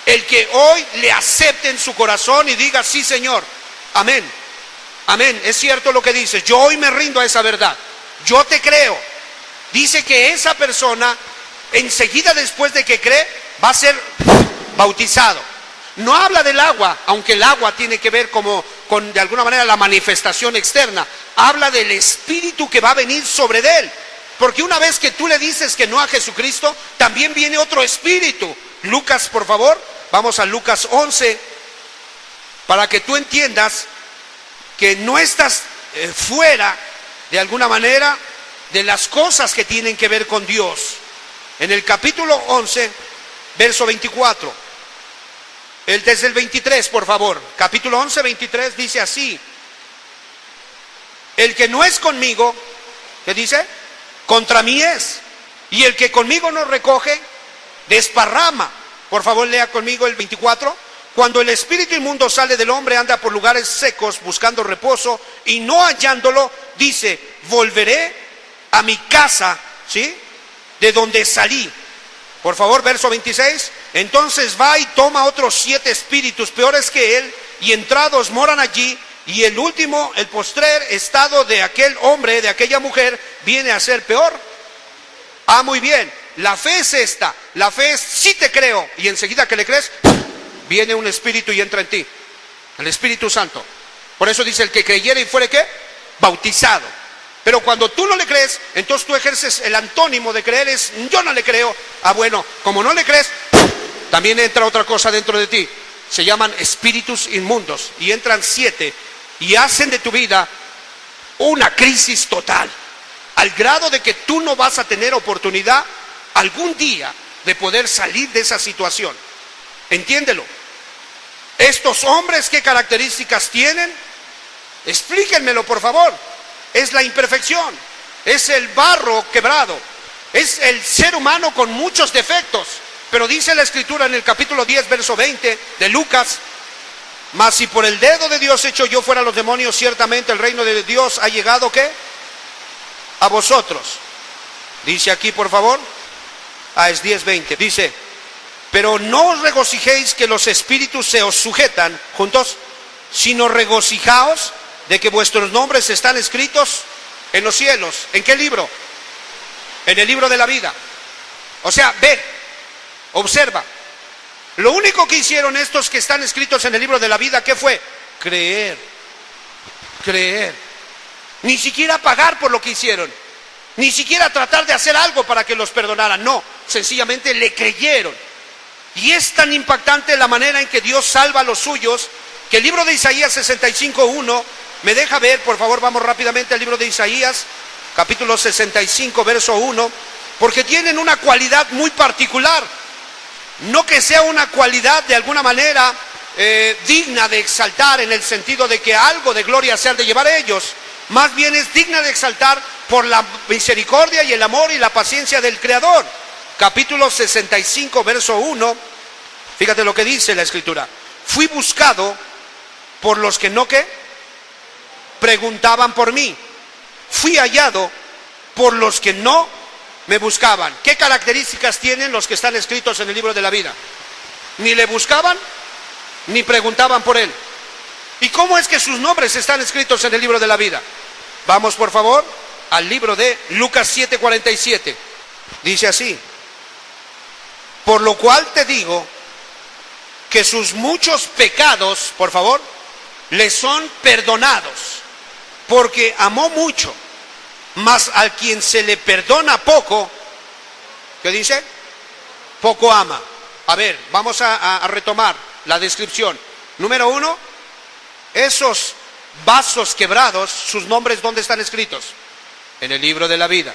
el que hoy le acepte en su corazón y diga: sí, Señor, amén, amén, es cierto lo que dices, yo hoy me rindo a esa verdad, yo te creo. Dice que esa persona enseguida después de que cree va a ser bautizado. No habla del agua, aunque el agua tiene que ver como con de alguna manera la manifestación externa. Habla del Espíritu que va a venir sobre él. Porque una vez que tú le dices que no a Jesucristo, también viene otro espíritu. Lucas, por favor, vamos a Lucas 11, para que tú entiendas que no estás fuera de alguna manera de las cosas que tienen que ver con Dios. En el capítulo 11, verso 24, desde el 23, por favor, capítulo 11, 23, dice así: el que no es conmigo, ¿qué dice? Contra mí es, y el que conmigo no recoge, desparrama. Por favor, lea conmigo el 24. Cuando el espíritu inmundo sale del hombre, anda por lugares secos buscando reposo, y no hallándolo, dice: volveré a mi casa, ¿sí?, de donde salí. Por favor, verso 26. Entonces va y toma otros 7 espíritus peores que él, y entrados moran allí, y el último, el postrer estado de aquel hombre, de aquella mujer, viene a ser peor. Ah, muy bien. La fe es esta. La fe es: sí te creo, y enseguida que le crees, viene un espíritu y entra en ti, el Espíritu Santo. Por eso dice: el que creyere y fuere, ¿qué? Bautizado. Pero cuando tú no le crees, entonces tú ejerces el antónimo de creer, es: yo no le creo. Ah, bueno, como no le crees, también entra otra cosa dentro de ti. Se llaman espíritus inmundos, y entran 7 y hacen de tu vida una crisis total, al grado de que tú no vas a tener oportunidad algún día de poder salir de esa situación. Entiéndelo. Estos hombres, ¿qué características tienen? Explíquenmelo, por favor. Es la imperfección, es el barro quebrado, es el ser humano con muchos defectos. Pero dice la Escritura en el capítulo 10, verso 20 de Lucas: mas si por el dedo de Dios hecho yo fuera a los demonios, ciertamente el reino de Dios ha llegado, ¿qué? A vosotros. Dice aquí, por favor, es 10:20, dice: pero no os regocijéis que los espíritus se os sujetan, juntos, sino regocijaos de que vuestros nombres están escritos en los cielos. ¿En qué libro? En el libro de la vida. O sea, ve, observa. Lo único que hicieron estos que están escritos en el libro de la vida, ¿qué fue? Creer. Creer. Ni siquiera pagar por lo que hicieron. Ni siquiera tratar de hacer algo para que los perdonaran. No, sencillamente le creyeron. Y es tan impactante la manera en que Dios salva a los suyos, que el libro de Isaías 65:1 me deja ver, por favor, vamos rápidamente al libro de Isaías, capítulo 65, verso 1, porque tienen una cualidad muy particular. No que sea una cualidad de alguna manera digna de exaltar, en el sentido de que algo de gloria se han de llevar ellos, más bien es digna de exaltar por la misericordia y el amor y la paciencia del Creador. Capítulo 65, verso 1, fíjate lo que dice la Escritura: fui buscado por los que no, ¿qué?, preguntaban por mí. Fui hallado por los que no me buscaban. ¿Qué características tienen los que están escritos en el libro de la vida? Ni le buscaban, ni preguntaban por él. ¿Y cómo es que sus nombres están escritos en el libro de la vida? Vamos, por favor, al libro de Lucas 7:47. Dice así: por lo cual te digo que sus muchos pecados, por favor, le son perdonados, porque amó mucho. Mas al quien se le perdona poco, ¿qué dice? Poco ama. A ver, vamos a retomar la descripción. Número 1, esos vasos quebrados, sus nombres ¿dónde están escritos? En el libro de la vida.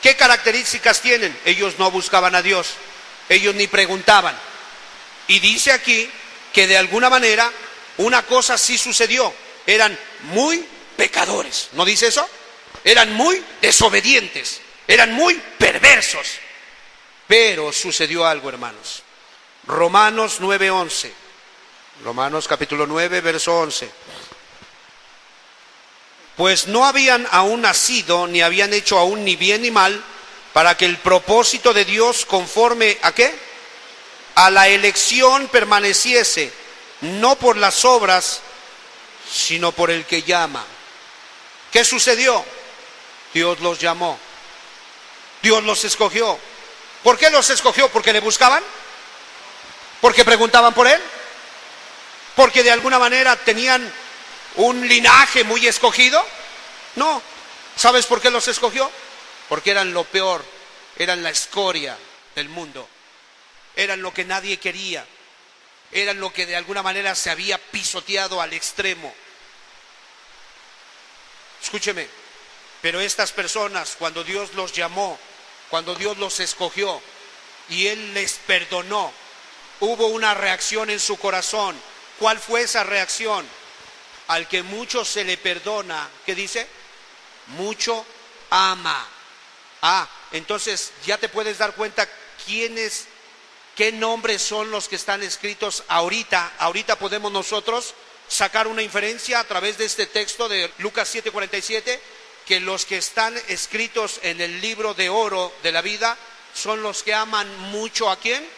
¿Qué características tienen? Ellos no buscaban a Dios, ellos ni preguntaban. Y dice aquí que de alguna manera una cosa sí sucedió, eran muy pecadores, ¿no dice eso? Eran muy desobedientes, eran muy perversos. Pero sucedió algo, hermanos. Romanos 9:11. Romanos capítulo 9, verso 11. Pues no habían aún nacido, ni habían hecho aún ni bien ni mal, para que el propósito de Dios conforme ¿a qué? A la elección permaneciese, no por las obras, sino por el que llama. ¿Qué sucedió? Dios los llamó, Dios los escogió. ¿Por qué los escogió? ¿Porque le buscaban? ¿Porque preguntaban por él? ¿Porque de alguna manera tenían un linaje muy escogido? No. ¿Sabes por qué los escogió? Porque eran lo peor, eran la escoria del mundo, eran lo que nadie quería, eran lo que de alguna manera se había pisoteado al extremo. Escúcheme, pero estas personas, cuando Dios los llamó, cuando Dios los escogió y Él les perdonó, hubo una reacción en su corazón. ¿Cuál fue esa reacción? Al que mucho se le perdona, ¿qué dice? Mucho ama. Entonces ya te puedes dar cuenta qué nombres son los que están escritos ahorita. Ahorita podemos nosotros sacar una inferencia a través de este texto de Lucas 7:47, que los que están escritos en el libro de oro de la vida son los que aman mucho ¿a quién?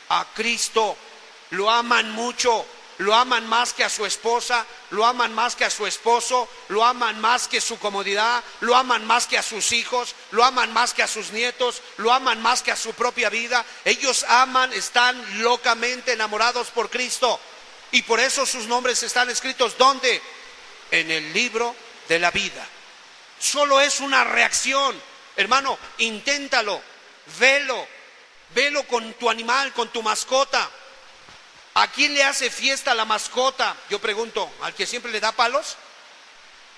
A Cristo. Lo aman mucho, lo aman más que a su esposa, lo aman más que a su esposo, lo aman más que su comodidad, lo aman más que a sus hijos, lo aman más que a sus nietos, lo aman más que a su propia vida. Ellos aman, están locamente enamorados por Cristo. Y por eso sus nombres están escritos ¿dónde? En el libro de la vida. Solo es una reacción. Hermano, inténtalo, velo con tu animal, con tu mascota. ¿A quién le hace fiesta la mascota? Yo pregunto, ¿al que siempre le da palos?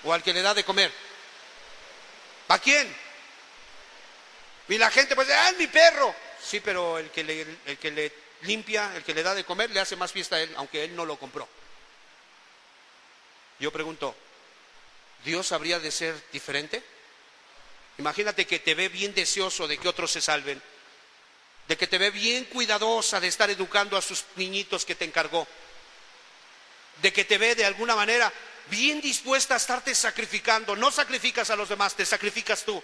¿O al que le da de comer? ¿A quién? Y la gente pues, ¡ah, es mi perro! Sí, pero el que le limpia, el que le da de comer, le hace más fiesta a él, aunque él no lo compró. Yo pregunto, ¿Dios habría de ser diferente? Imagínate que te ve bien deseoso de que otros se salven, de que te ve bien cuidadosa de estar educando a sus niñitos que te encargó, de que te ve de alguna manera bien dispuesta a estarte sacrificando. No sacrificas a los demás, te sacrificas tú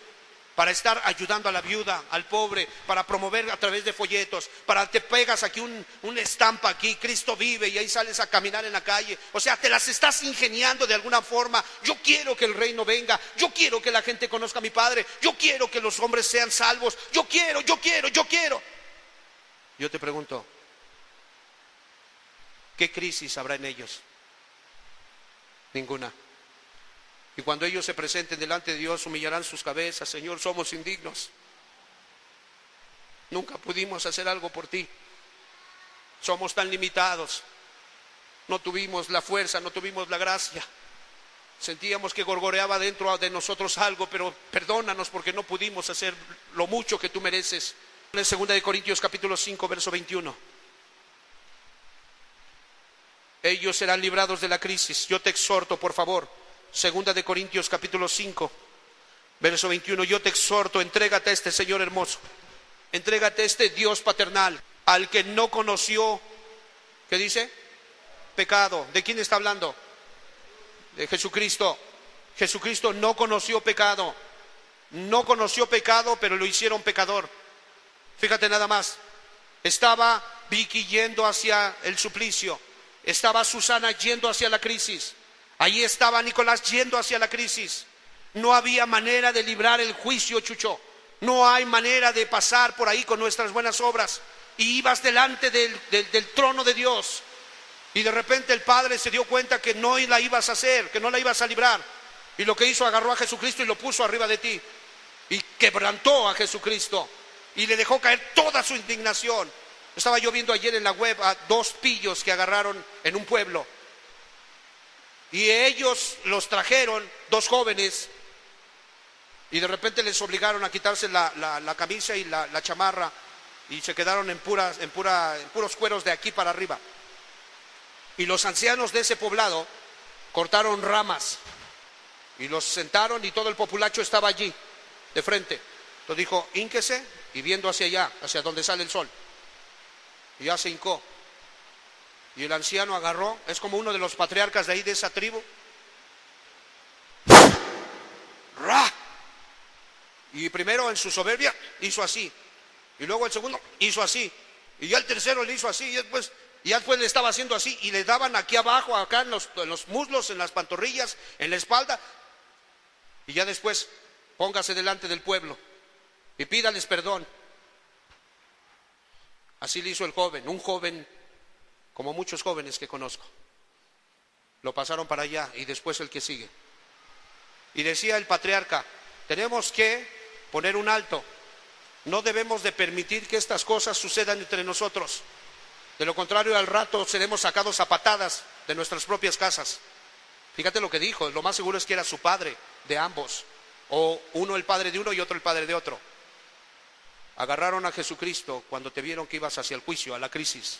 para estar ayudando a la viuda, al pobre, para promover a través de folletos, para te pegas aquí una estampa aquí, Cristo vive, y ahí sales a caminar en la calle. O sea, te las estás ingeniando de alguna forma. Yo quiero que el reino venga, yo quiero que la gente conozca a mi Padre, yo quiero que los hombres sean salvos, yo quiero. Yo te pregunto, ¿qué crisis habrá en ellos? Ninguna. Y cuando ellos se presenten delante de Dios, humillarán sus cabezas. Señor, somos indignos. Nunca pudimos hacer algo por ti. Somos tan limitados. No tuvimos la fuerza, no tuvimos la gracia. Sentíamos que gorgoreaba dentro de nosotros algo, pero perdónanos porque no pudimos hacer lo mucho que tú mereces. En 2 Corintios capítulo 5, verso 21. Ellos serán librados de la crisis. Yo te exhorto, por favor. 2 Corintios capítulo 5, verso 21. Yo te exhorto, entrégate a este Señor hermoso. Entrégate a este Dios paternal, al que no conoció, ¿qué dice? Pecado. ¿De quién está hablando? De Jesucristo. Jesucristo no conoció pecado. No conoció pecado, pero lo hicieron pecador. Fíjate nada más. Estaba Vicky yendo hacia el suplicio. Estaba Susana yendo hacia la crisis. Ahí estaba Nicolás yendo hacia la crisis. No había manera de librar el juicio, Chucho. No hay manera de pasar por ahí con nuestras buenas obras. Y ibas delante del trono de Dios. Y de repente el Padre se dio cuenta que no la ibas a hacer, que no la ibas a librar. Y lo que hizo, agarró a Jesucristo y lo puso arriba de ti. Y quebrantó a Jesucristo. Y le dejó caer toda su indignación. Estaba yo viendo ayer en la web a 2 pillos que agarraron en un pueblo. Y ellos los trajeron, dos jóvenes, y de repente les obligaron a quitarse la camisa y la chamarra, y se quedaron en puros cueros de aquí para arriba. Y los ancianos de ese poblado cortaron ramas y los sentaron, y todo el populacho estaba allí, de frente. Entonces dijo, hínquese, y viendo hacia allá, hacia donde sale el sol. Y ya se hincó. Y el anciano agarró, es como uno de los patriarcas de ahí, de esa tribu. ¡Ra! Y primero en su soberbia hizo así. Y luego el segundo hizo así. Y ya el tercero le hizo así. Y después le estaba haciendo así. Y le daban aquí abajo, acá en los muslos, en las pantorrillas, en la espalda. Y ya después, póngase delante del pueblo y pídales perdón. Así le hizo el joven, un joven como muchos jóvenes que conozco. Lo pasaron para allá, y después el que sigue. Y decía el patriarca, tenemos que poner un alto. No debemos de permitir que estas cosas sucedan entre nosotros. De lo contrario, al rato seremos sacados a patadas de nuestras propias casas. Fíjate lo que dijo, lo más seguro es que era su padre de ambos, o uno el padre de uno y otro el padre de otro. Agarraron a Jesucristo cuando te vieron que ibas hacia el juicio, a la crisis,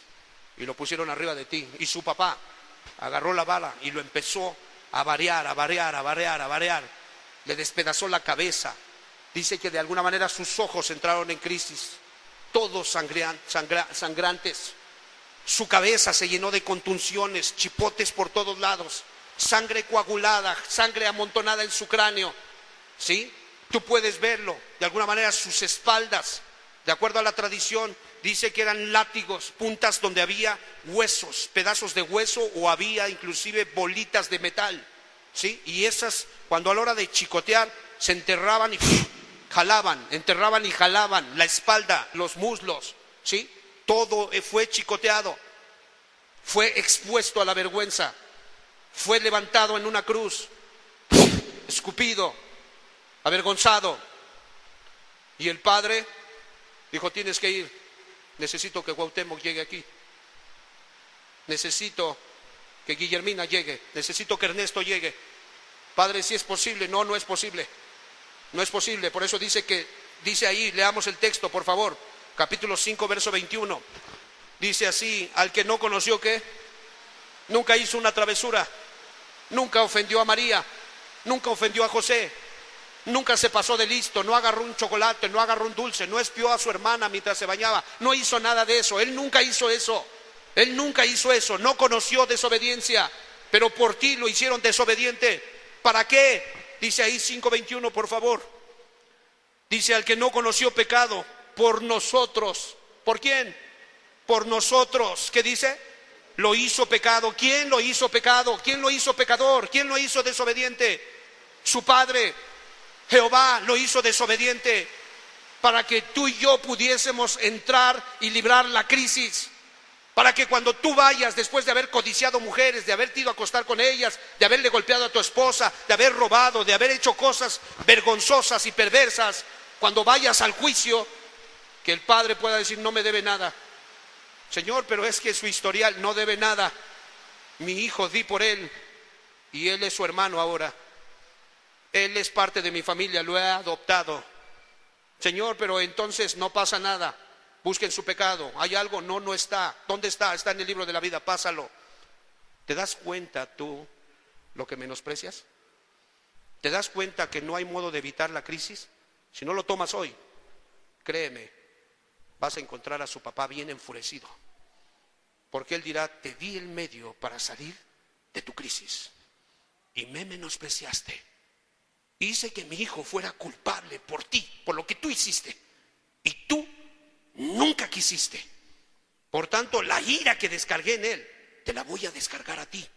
y lo pusieron arriba de ti. Y su papá agarró la bala y lo empezó a variar. Le despedazó la cabeza. Dice que de alguna manera sus ojos entraron en crisis, todos sangrantes. Su cabeza se llenó de contusiones, chipotes por todos lados, sangre coagulada, sangre amontonada en su cráneo. ¿Sí? Tú puedes verlo. De alguna manera sus espaldas, de acuerdo a la tradición, dice que eran látigos, puntas donde había huesos, pedazos de hueso, o había inclusive bolitas de metal. ¿Sí? Y esas, cuando a la hora de chicotear, se enterraban y jalaban, enterraban y jalaban la espalda, los muslos. ¿Sí? Todo fue chicoteado, fue expuesto a la vergüenza, fue levantado en una cruz, escupido, avergonzado. Y el padre dijo, tienes que ir, necesito que Cuauhtémoc llegue aquí, necesito que Guillermina llegue, necesito que Ernesto llegue. Padre, si es posible. No, no es posible, no es posible. Por eso dice ahí, leamos el texto, por favor, capítulo 5, verso 21. Dice así, al que no conoció, ¿qué? Nunca hizo una travesura, nunca ofendió a María, nunca ofendió a José, nunca se pasó de listo, no agarró un chocolate, no agarró un dulce, no espió a su hermana mientras se bañaba, no hizo nada de eso. Él nunca hizo eso, él nunca hizo eso, no conoció desobediencia, pero por ti lo hicieron desobediente. ¿Para qué? Dice ahí 5:21, por favor. Dice, al que no conoció pecado, por nosotros. ¿Por quién? Por nosotros. ¿Qué dice? Lo hizo pecado. ¿Quién lo hizo pecado? ¿Quién lo hizo pecador? ¿Quién lo hizo desobediente? Su Padre, Jehová, lo hizo desobediente para que tú y yo pudiésemos entrar y librar la crisis. Para que cuando tú vayas, después de haber codiciado mujeres, de haberte ido a acostar con ellas, de haberle golpeado a tu esposa, de haber robado, de haber hecho cosas vergonzosas y perversas, cuando vayas al juicio, que el Padre pueda decir, no me debe nada. Señor, pero es que su historial no debe nada. Mi hijo, di por él, y él es su hermano ahora. Él es parte de mi familia, lo he adoptado. Señor, pero entonces no pasa nada. Busquen su pecado. ¿Hay algo? No, no está. ¿Dónde está? Está en el libro de la vida, pásalo. ¿Te das cuenta tú lo que menosprecias? ¿Te das cuenta que no hay modo de evitar la crisis? Si no lo tomas hoy, créeme, vas a encontrar a su papá bien enfurecido. Porque él dirá, te di el medio para salir de tu crisis y me menospreciaste. Hice que mi hijo fuera culpable por ti, por lo que tú hiciste. Y tú nunca quisiste. Por tanto, la ira que descargué en él, te la voy a descargar a ti,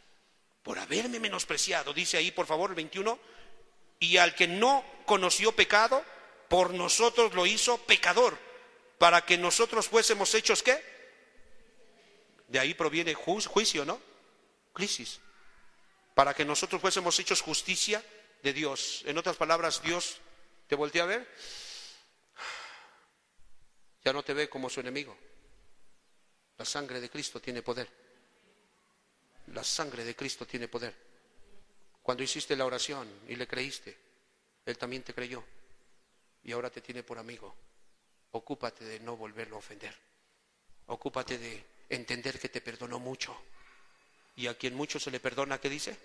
por haberme menospreciado. Dice ahí, por favor, el 21. Y al que no conoció pecado, por nosotros lo hizo pecador, para que nosotros fuésemos hechos, ¿qué? De ahí proviene juicio, ¿no? Crisis. Para que nosotros fuésemos hechos justicia de Dios. En otras palabras, Dios te voltea a ver, ya no te ve como su enemigo. La sangre de Cristo tiene poder. La sangre de Cristo tiene poder. Cuando hiciste la oración y le creíste, Él también te creyó y ahora te tiene por amigo. Ocúpate de no volverlo a ofender. Ocúpate de entender que te perdonó mucho. Y a quien mucho se le perdona, ¿qué dice?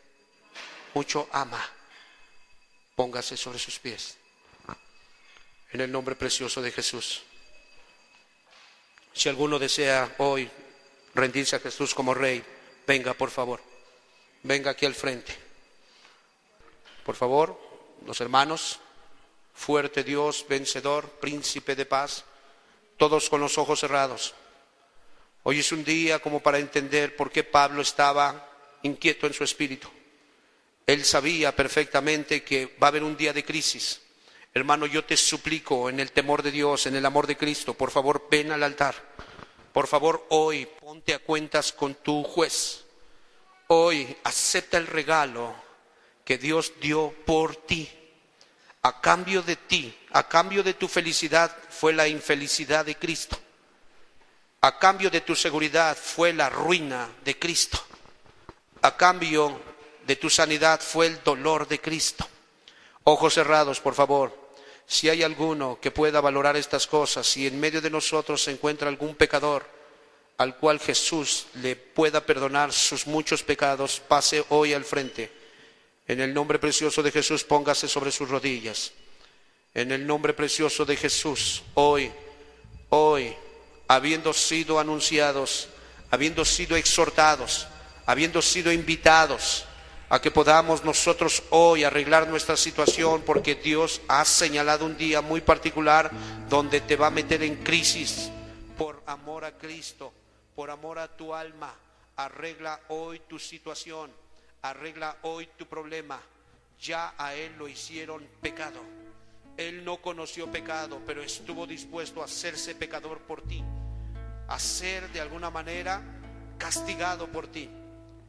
Mucho ama. Póngase sobre sus pies. En el nombre precioso de Jesús. Si alguno desea hoy rendirse a Jesús como Rey, venga por favor. Venga aquí al frente. Por favor, los hermanos, fuerte Dios, vencedor, príncipe de paz, todos con los ojos cerrados. Hoy es un día como para entender por qué Pablo estaba inquieto en su espíritu. Él sabía perfectamente que va a haber un día de crisis. Hermano, yo te suplico en el temor de Dios, en el amor de Cristo, por favor, ven al altar. Por favor, hoy ponte a cuentas con tu juez. Hoy acepta el regalo que Dios dio por ti. A cambio de ti, a cambio de tu felicidad, fue la infelicidad de Cristo. A cambio de tu seguridad, fue la ruina de Cristo. A cambio de tu sanidad, fue el dolor de Cristo. Ojos cerrados, por favor. Si hay alguno que pueda valorar estas cosas, si en medio de nosotros se encuentra algún pecador al cual Jesús le pueda perdonar sus muchos pecados, pase hoy al frente. En el nombre precioso de Jesús, póngase sobre sus rodillas. En el nombre precioso de Jesús, hoy, habiendo sido anunciados, habiendo sido exhortados, habiendo sido invitados a que podamos nosotros hoy arreglar nuestra situación, porque Dios ha señalado un día muy particular donde te va a meter en crisis por amor a Cristo, por amor a tu alma. Arregla hoy tu situación, arregla hoy tu problema. Ya a Él lo hicieron pecado. Él no conoció pecado, pero estuvo dispuesto a hacerse pecador por ti, a ser de alguna manera castigado por ti.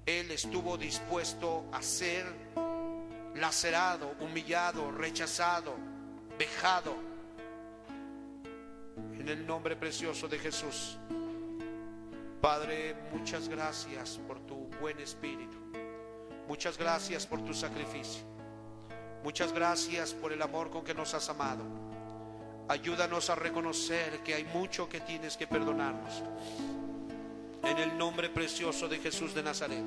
Él estuvo dispuesto a ser lacerado, humillado, rechazado, vejado. En el nombre precioso de Jesús. Padre, muchas gracias por tu buen espíritu. Muchas gracias por tu sacrificio. Muchas gracias por el amor con que nos has amado. Ayúdanos a reconocer que hay mucho que tienes que perdonarnos. En el nombre precioso de Jesús de Nazaret.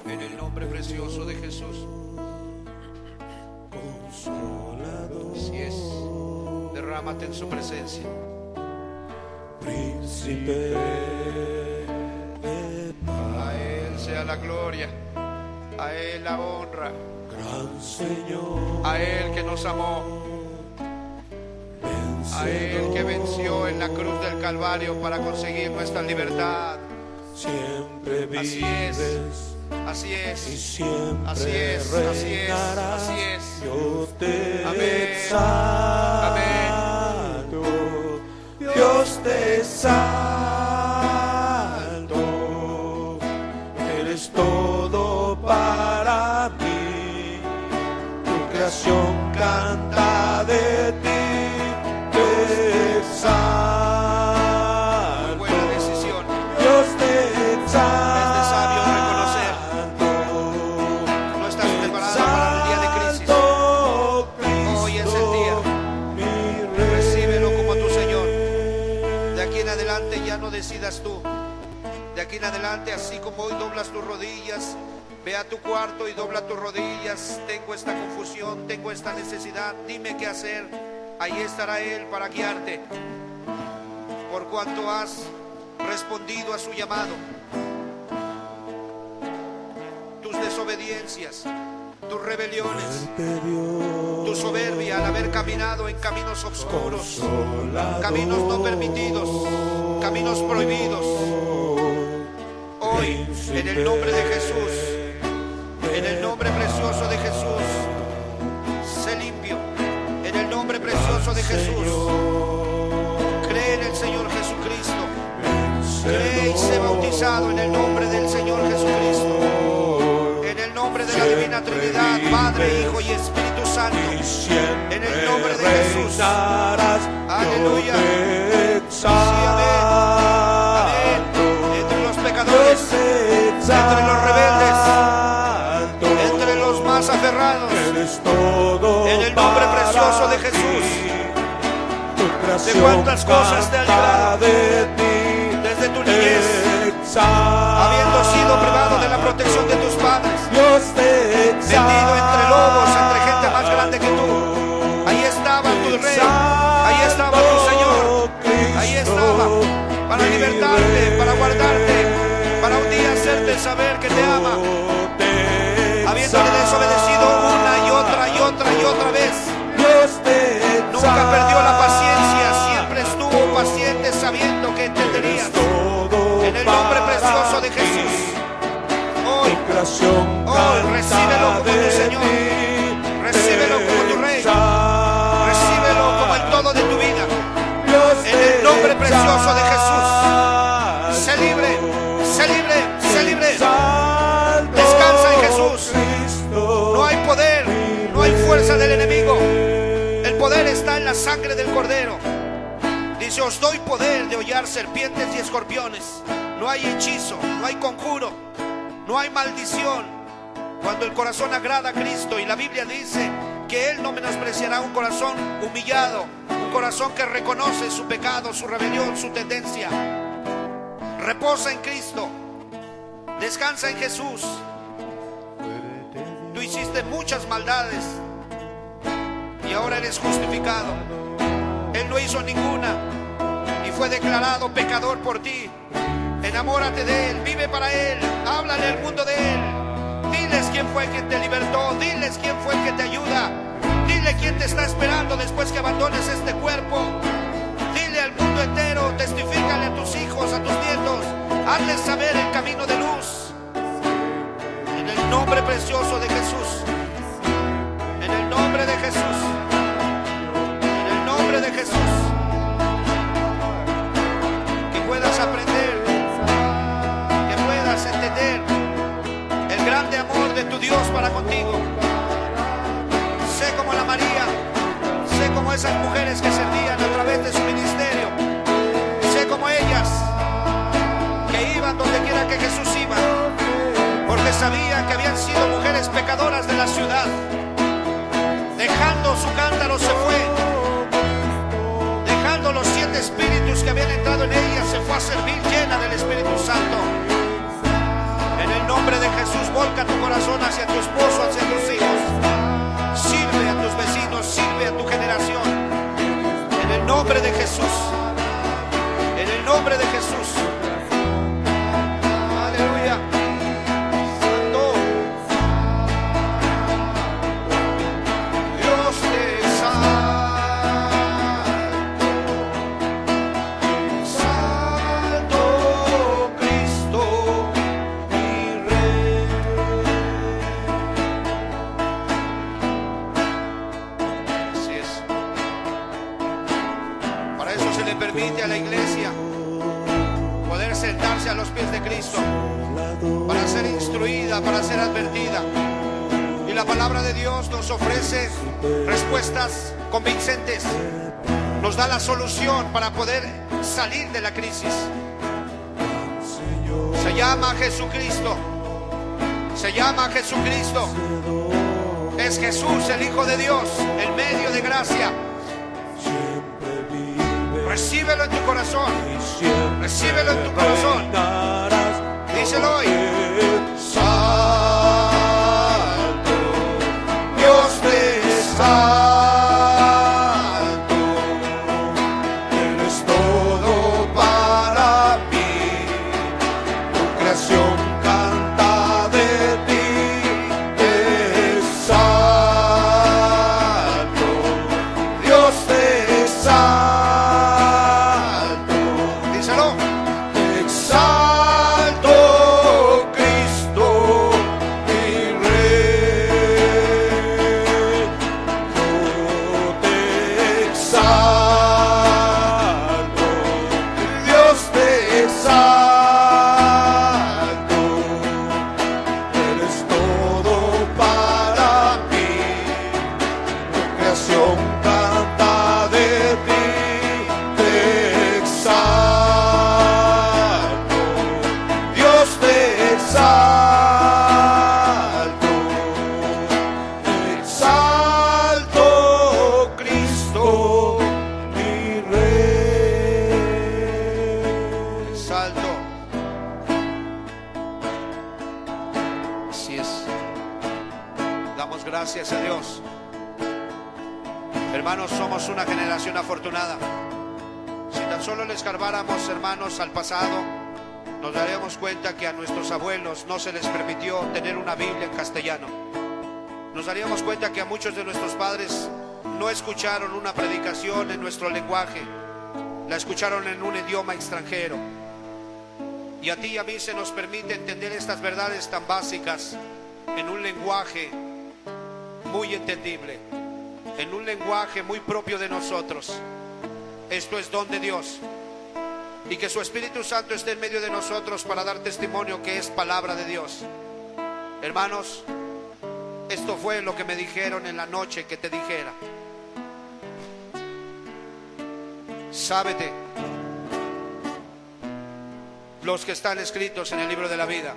En el nombre precioso de Jesús. Así es. Derrámate en su presencia. Príncipe de paz. A Él sea la gloria. A Él la honra. Gran Señor. A Él que nos amó. A Él que venció en la cruz del Calvario para conseguir nuestra libertad. Siempre Así vives. es. Así Y es. siempre Así es. Así es. reinarás. Así es. Dios te Amén. exalto. Dios te exalto. Eres todo para mí. Tu creación canta de ti. Te exalto. Buena decisión. Dios te exalto. Es sabio reconocer. No estás preparado para el día de crisis. Hoy es el día. Recíbelo como tu Señor. De aquí en adelante ya no decidas tú. De aquí en adelante, así como hoy doblas tus rodillas, ve a tu cuarto y dobla tus rodillas. Tengo esta confusión, tengo esta necesidad, dime qué hacer. Ahí estará Él para guiarte. Por cuanto has respondido a su llamado. Tus desobediencias, tus rebeliones, tu soberbia al haber caminado en caminos oscuros, caminos no permitidos, caminos prohibidos. Hoy, en el nombre de Jesús, en el nombre precioso de Jesús, sé limpio. En el nombre precioso de Jesús, cree en el Señor Jesucristo. Cree y sé bautizado en el nombre del Señor Jesucristo. En el nombre de la Divina Trinidad, Padre, Hijo y Espíritu Santo. En el nombre de Jesús. Aleluya. Sí, amén. Amén. Entre los pecadores, entre eres todo En el nombre para precioso de mí. Jesús. Tu ¿De creación cuántas cosas te ha librado? canta de ti, Desde tu niñez, exalto. habiendo sido privado de la protección de tus padres, Dios te exalta. vendido entre lobos, entre gente más grande que tú. Ahí estaba tu rey, ahí estaba tu Señor, ahí estaba para libertarte, para guardarte, para un día hacerte saber que te ama, habiéndole desobedecido una y otra y otra y otra vez. Nunca perdió la paciencia, siempre estuvo paciente sabiendo que entenderías. En el nombre precioso de Jesús, hoy recíbelo como tu Señor, recíbelo como tu Rey, recíbelo como el todo de tu vida. En el nombre precioso de Jesús, sé libre, sé libre, sé libre. Descansa en Jesús. No hay poder, no hay fuerza del enemigo. El poder está en la sangre del Cordero. Dice, os doy poder de hollar serpientes y escorpiones. No hay hechizo, no hay conjuro, no hay maldición. Cuando el corazón agrada a Cristo, y la Biblia dice que Él no menospreciará un corazón humillado, un corazón que reconoce su pecado, su rebelión, su tendencia. Reposa en Cristo, descansa en Jesús. Tú hiciste muchas maldades y ahora eres justificado. Él no hizo ninguna y fue declarado pecador por ti. Enamórate de Él, vive para Él, háblale al mundo de Él. Diles quién fue quien te libertó, diles quién fue el que te ayuda. Dile quién te está esperando después que abandones este cuerpo. Dile al mundo entero, testifícale a tus hijos, a tus nietos, hazles saber el camino de luz. En el nombre precioso de Jesús, en el nombre de Jesús, en el nombre de Jesús. Que puedas aprender, que puedas entender el grande amor de tu Dios para contigo. Sé como la María, sé como esas mujeres que servían a través de su ministerio, sé como ellas que iban donde quiera que Jesús iba, porque sabían que habían sido mujeres pecadoras de la ciudad. Dejando su cántaro se fue, dejando los 7 espíritus que habían entrado en ella, se fue a servir llena del Espíritu Santo. En el nombre de Jesús, volca tu corazón hacia tu esposo, hacia tus hijos. Sirve a tus vecinos, sirve a tu generación. En el nombre de Jesús, en el nombre de Jesús. Aleluya. Santo. Dios te Santo Cristo, mi Rey. Así es. Para eso se le permite a la iglesia poder sentarse a los pies de Cristo, para ser instruida, para ser advertida. Y la palabra de Dios nos ofrece respuestas convincentes, nos da la solución para poder salir de la crisis. Se llama Jesucristo, se llama Jesucristo. Es Jesús, el Hijo de Dios, el medio de gracia. Recíbelo en tu corazón, recíbelo en tu corazón. Díselo hoy. Santo, Dios te santo, eres todo para mí. Tu creación canta de ti, eres santo, Dios te santo. Díselo. Exalto Cristo, mi Rey. Yo te exalto, Dios te exalto. Eres todo para mí. Tu creación canta de ti, te exalto, Dios te exalto, exalto. Hermanos, somos una generación afortunada. Si tan solo le escarbáramos, hermanos, al pasado, nos daríamos cuenta que a nuestros abuelos no se les permitió tener una Biblia en castellano. Nos daríamos cuenta que a muchos de nuestros padres no escucharon una predicación en nuestro lenguaje, la escucharon en un idioma extranjero. Y a ti y a mí se nos permite entender estas verdades tan básicas en un lenguaje muy entendible, en un lenguaje muy propio de nosotros. Esto es don de Dios, y que su Espíritu Santo esté en medio de nosotros para dar testimonio que es palabra de Dios. Hermanos, esto fue lo que me dijeron en la noche que te dijera. Sábete, los que están escritos en el libro de la vida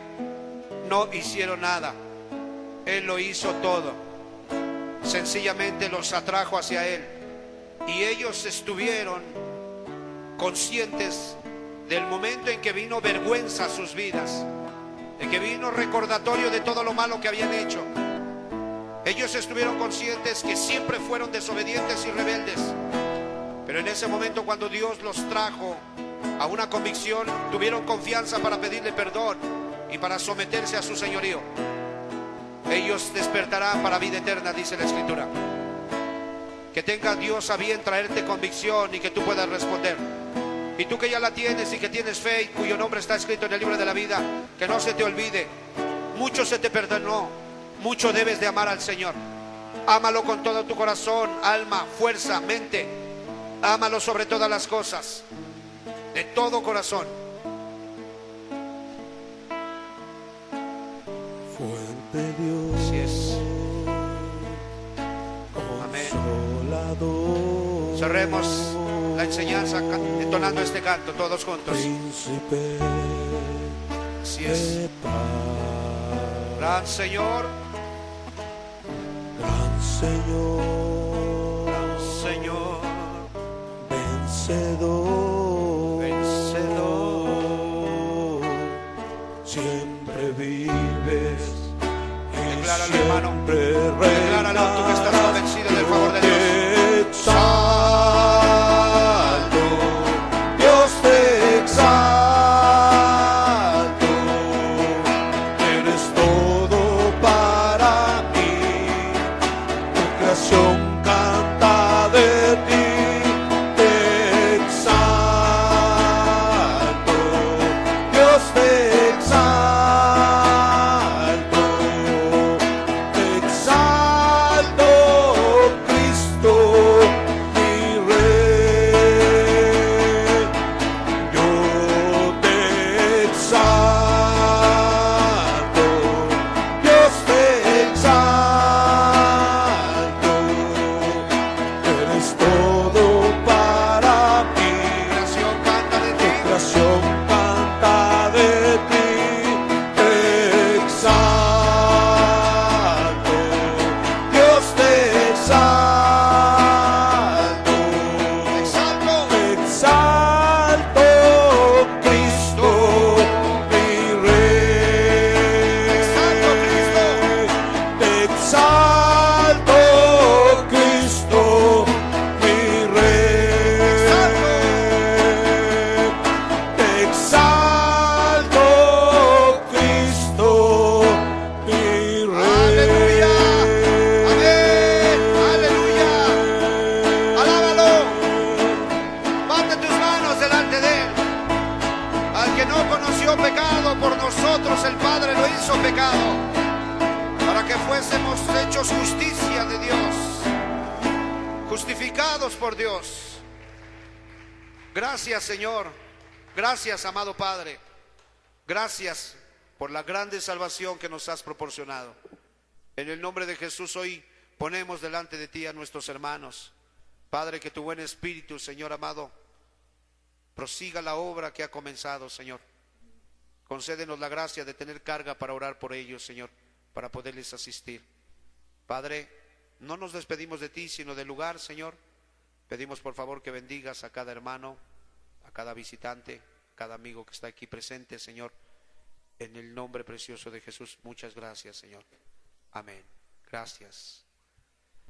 no hicieron nada, Él lo hizo todo. Sencillamente los atrajo hacia Él, y ellos estuvieron conscientes del momento en que vino vergüenza a sus vidas, de que vino recordatorio de todo lo malo que habían hecho. Ellos estuvieron conscientes que siempre fueron desobedientes y rebeldes, pero en ese momento, cuando Dios los trajo a una convicción, tuvieron confianza para pedirle perdón y para someterse a su señorío. Ellos despertarán para vida eterna, dice la Escritura. Que tenga Dios a bien traerte convicción y que tú puedas responder. Y tú que ya la tienes y que tienes fe y cuyo nombre está escrito en el libro de la vida, que no se te olvide. Mucho se te perdonó, mucho debes de amar al Señor. Ámalo con todo tu corazón, alma, fuerza, mente. Ámalo sobre todas las cosas, de todo corazón. Fuerte Dios, Así es. Amén. Consolador, Cerremos la enseñanza entonando este canto todos juntos. Príncipe Así es. de paz, Gran Señor, gran Señor, gran Señor, vencedor, vencedor. siempre vives y Decláralo, hermano. siempre Decláralo, tú que estás convencido del favor de Dios. Te exalto, Dios te exalto, eres todo para mí, tu creación canta de ti. Te exalto, Dios te exalto, Cristo, mi Rey. Yo te exalto, Dios te exalto, eres todo para mí. Creación canta de Tu ti. creación canta de ti. Te exalto, Dios te exalto, Exalto. te exalto, Cristo, mi Rey. Exalto, Cristo. Te exalto, Cristo, mi Rey. Te exalto, Cristo, mi Rey. Aleluya. Amén. Aleluya. Alábalo. Bate tus manos delante de Él. Al que no conoció pecado, por nosotros el Padre lo hizo pecado, para que fuésemos hechos justicia de Dios, justificados por Dios. Gracias, Señor. Gracias, amado Padre. Gracias por la grande salvación que nos has proporcionado. En el nombre de Jesús hoy ponemos delante de ti a nuestros hermanos. Padre, que tu buen espíritu, Señor amado, prosiga la obra que ha comenzado, Señor. Concédenos la gracia de tener carga para orar por ellos, Señor, para poderles asistir. Padre, no nos despedimos de ti, sino del lugar, Señor. Pedimos por favor que bendigas a cada hermano, a cada visitante, a cada amigo que está aquí presente, Señor. En el nombre precioso de Jesús, muchas gracias, Señor. Amén. Gracias.